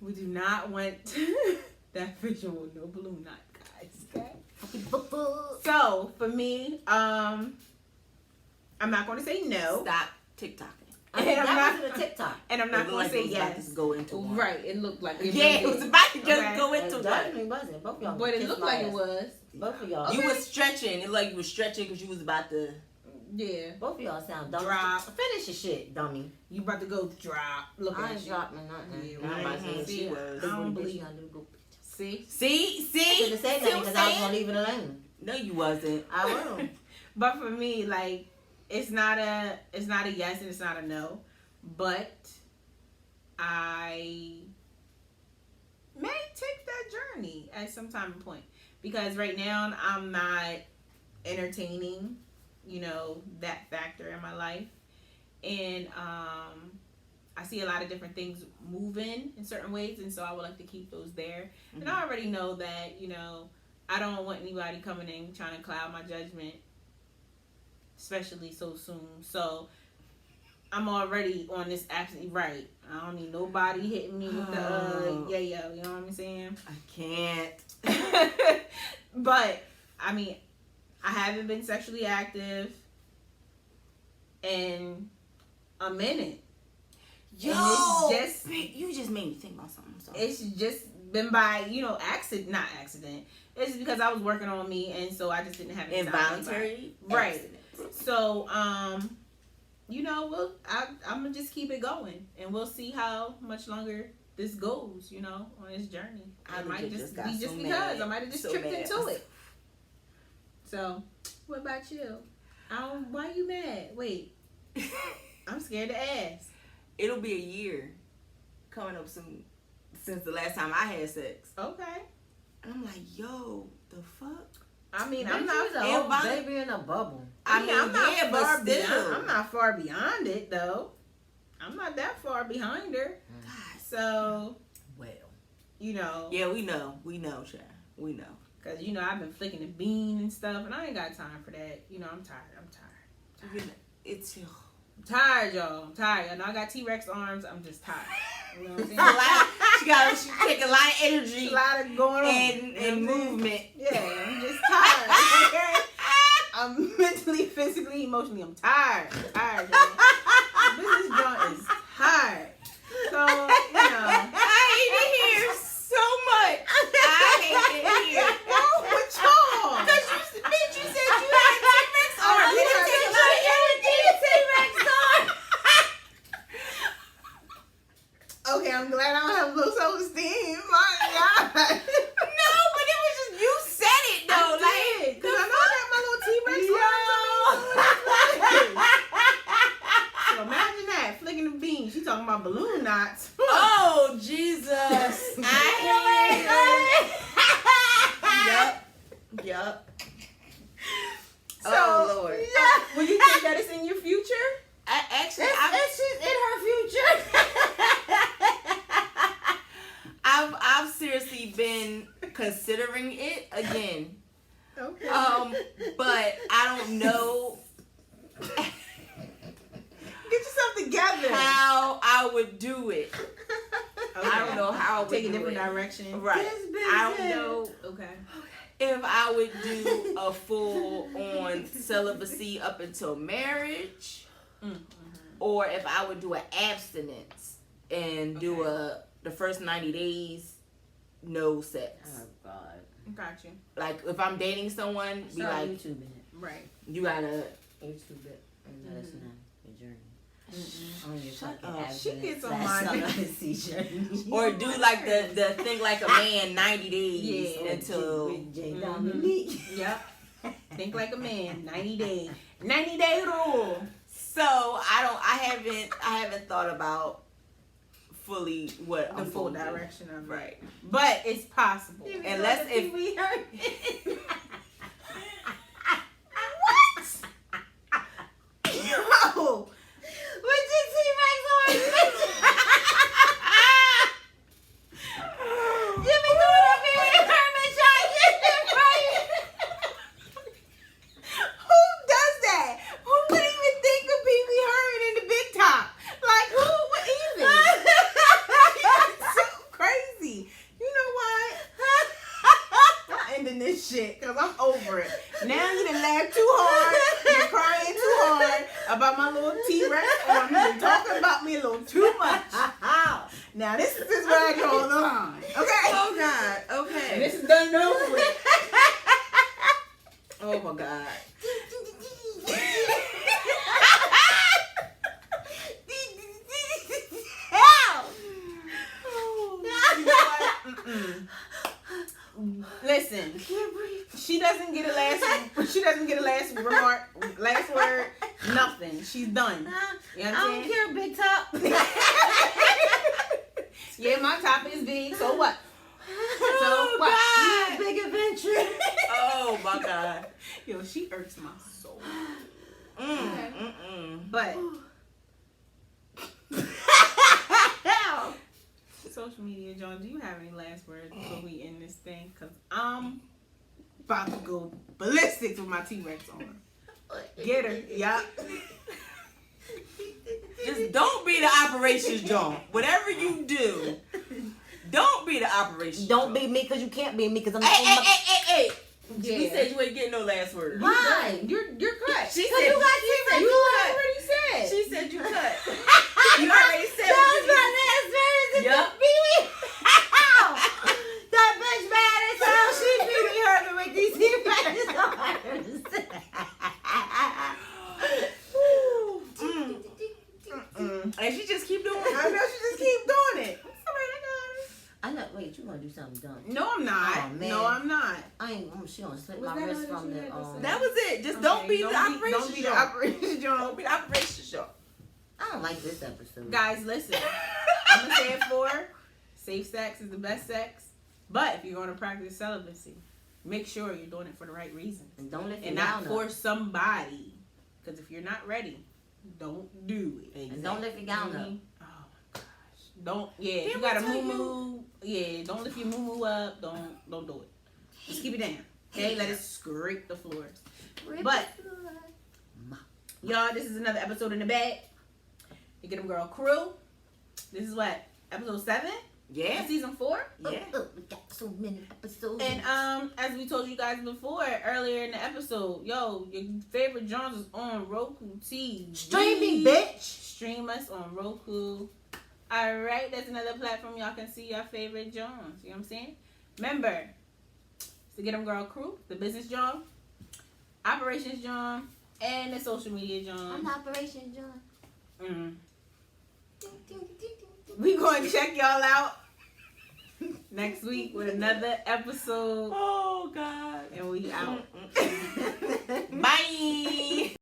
A: We do not want that visual, no balloon knot, guys. Okay. So for me, I'm not going to say no,
B: Stop TikToking.
F: I mean, that wasn't a TikTok.
A: and I'm not
B: It
A: going
B: looked
A: to say
B: like it was about
A: yes.
B: to go into one.
A: Right, it looked like it.
B: Yeah,
A: really
B: it was
A: did.
B: about to just
A: Okay.
B: go
F: It
B: into one.
F: definitely wasn't. Both of y'all.
A: But it
F: kissed
A: looked
F: my
A: like
F: ass.
A: it was.
F: Both of y'all.
B: You was stretching. It looked like you was stretching because you was about to.
A: Yeah.
F: Both of y'all sound dumb.
A: Drop.
F: Finish your shit, dummy.
A: You about to go drop. Look
F: I
A: at
F: ain't
A: you.
F: dropping nothing.
A: Yeah,
F: I'm about to
B: mhm.
F: say
B: She
F: shit.
B: was.
A: I don't
F: Bitch,
A: believe
F: you gotta do go.
A: See?
B: See?
F: I should have said
B: See
F: that
B: what
F: because
B: I'm
F: I was gonna
B: saying?
F: leave it alone.
B: No, you wasn't.
F: I will.
A: But for me, like, it's not a yes and it's not a no. But I may take that journey at some time and point. Because right now I'm not entertaining, that factor in my life. And I see a lot of different things moving in certain ways, and so I would like to keep those there. Mm-hmm. And I already know that, I don't want anybody coming in trying to cloud my judgment, especially so soon. So I'm already on this absolutely right. I don't need nobody hitting me with the yeah, you know what I'm saying?
B: I can't.
A: But I mean, I haven't been sexually active in a minute.
B: Yo,
A: and it's just,
B: you just made me think about something. So.
A: it's just been by, not accident. It's just because I was working on me, and so I just didn't have any time.
B: Involuntary,
A: right?
B: accidents.
A: So, I'm gonna just keep it going, and we'll see how much longer this goes. On this journey.
B: I
A: It might
B: legit
A: just
B: got
A: be
B: so
A: just
B: mad.
A: because I might have just
B: So
A: tripped
B: mad.
A: into it. So, what about you? Why you mad? Wait, I'm scared to ask.
B: It'll be a year coming up soon since the last time I had sex.
A: Okay.
B: And I'm like, yo, the fuck?
A: I mean,
F: Bitch,
A: I'm
F: you
A: not.
F: was a whole baby in a bubble.
A: I'm not
B: yeah, but
A: far
B: still.
A: beyond. I'm not far beyond it though. I'm not that far behind her.
B: God.
A: So,
F: Well.
B: Yeah, we know, Chad. We know.
A: Cause I've been flicking the bean and stuff, and I ain't got time for that. I'm tired.
B: It's
A: I'm tired, y'all. I'm tired. I know I got T-Rex arms. I'm just tired. You know what I'm saying?
B: she take a lot of energy
A: There's a lot of going on
B: and movement.
A: Yeah, I'm just tired. Okay? I'm mentally, physically, emotionally. I'm tired. I'm tired, y'all. This joint is tired. So,
B: I hate it here so much. I hate it here.
A: What's wrong?
B: Bitch, you said you had T-Rex arms.
A: You didn't take a lot of
B: T-Rex arms.
A: Okay, I'm glad I don't have low self-esteem. My God.
B: No, but it was just you said it though.
A: I did, because I know I got my little T-Rex arms. So imagine that, flicking the bean. She talking about balloon knots.
B: Oh Jesus! I hate it. Yup.
A: So,
B: Oh Lord.
A: Will you think that it's in your future?
F: It's in her future.
B: I've seriously been considering it again.
A: Okay.
B: But I don't know
A: Get yourself together.
B: how I would do it.
A: Okay.
B: I don't know how I would
A: Take a
B: do
A: different
B: it.
A: direction.
B: Right. I don't know
A: Okay.
B: if I would do a full on celibacy up until marriage, or if I would do an abstinence and do the first 90 days no sex.
F: Oh God.
A: Got you.
B: Like if I'm dating someone, be
F: Start
B: like,
F: YouTube it.
A: Right.
B: you gotta.
F: YouTube it. And let us know your journey.
A: Mm-mm.
F: On your
B: Shut
F: fucking
B: up.
A: She gets on
F: abstinence
A: my
F: / celibacy journey.
B: Or do like the think like a man 90 days
A: Yeah.
B: until.
F: With J. Dominique.
A: Yep. Think like a man. 90 days. 90-day rule.
B: So I haven't thought about fully what
A: The
B: I'm
A: full
B: gonna do.
A: direction of it.
B: Right.
A: But it's possible.
B: Unless if
E: we heard
A: Yo!
E: with your T-Rex on his bitch. You be doing that baby Herman trying to get it right.
A: Who does that? Who would even think of Pee Wee Herman in the big top? Like, who would even? It's so crazy. You know what? I'm ending this shit because I'm over it. Now you done laughed too hard. You're crying too hard about my little T-Rex arm. You're talking about me a little too much. Now this is where I draw the line. Okay?
B: oh God,
A: And
B: okay.
A: this is done and over with.
B: Oh my God.
A: You know what? Listen, she doesn't get a last remark, last word, nothing. She's done. You know what I'm saying?
E: care, big top.
A: Yeah, my top is big, so what?
B: Oh,
A: what?
B: God.
E: Big adventure.
B: Oh my God.
A: Yo, she irks my soul.
B: Mm.
A: But social media, John, do you have any last words before we end this thing? Because I'm about to go ballistic with my T-Rex on. Get her. Yup.
B: Just don't be the operations Jawn. Whatever you do, don't be the operations.
F: Don't be me because you can't be me because I'm
B: Hey.
A: Yeah.
B: We said you ain't getting no last word.
E: Why?
A: You're cut.
B: She
E: Cause
B: said
E: you got T-Rex
A: You
E: on.
A: already said.
B: She said you cut. You already said
E: That
B: what
E: was
B: you
E: my last words.
B: Yup.
E: That bitch mad as hell. She really hurt me with these T-Rex
B: And she just keep doing
A: I know
B: it.
A: she just keep doing it.
E: I know. Wait, you gonna do something dumb?
A: No, I'm not.
E: Oh, man.
A: No, I'm not.
E: I ain't. She gonna slip
A: Was
E: my
A: that
E: wrist
A: all
E: from
A: that you
E: the.
A: had to say?
B: That was it. Just don't
A: Okay,
B: be the operations
A: Don't be the
B: Jawn.
A: operations John.
B: Don't be the operations Jawn.
E: I don't like this episode.
A: Guys, listen. I'm gonna say it for safe sex is the best sex. But if you're going to practice celibacy, make sure you're doing it for the right reasons
E: And don't lift
A: and
E: your
A: not
E: gown
A: for
E: up.
A: somebody. Because if you're not ready, don't do it.
E: And don't lift your gown up.
A: Oh my gosh! Don't. Yeah, if you
B: Didn't
A: got a
B: we tell
A: moo. Yeah, don't lift your moo up. Don't do it. Just keep it down. Okay, let it scrape the floors. But y'all, this is another episode in the bag. You get them girl crew. This is what episode 7.
B: Yeah.
A: Season 4.
B: Yeah.
E: We got so many episodes.
A: And as we told you guys before earlier in the episode, yo, your favorite Jawns is on Roku TV.
E: Streaming, bitch.
A: Stream us on Roku. Alright, that's another platform y'all can see your favorite Jawns. You know what I'm saying? Remember, to get them girl crew, the business Jawn, operations Jawn, and the social media Jawn.
E: I'm Operation John.
A: We gonna check y'all out next week with another episode.
B: Oh God.
A: And we out.
B: Bye.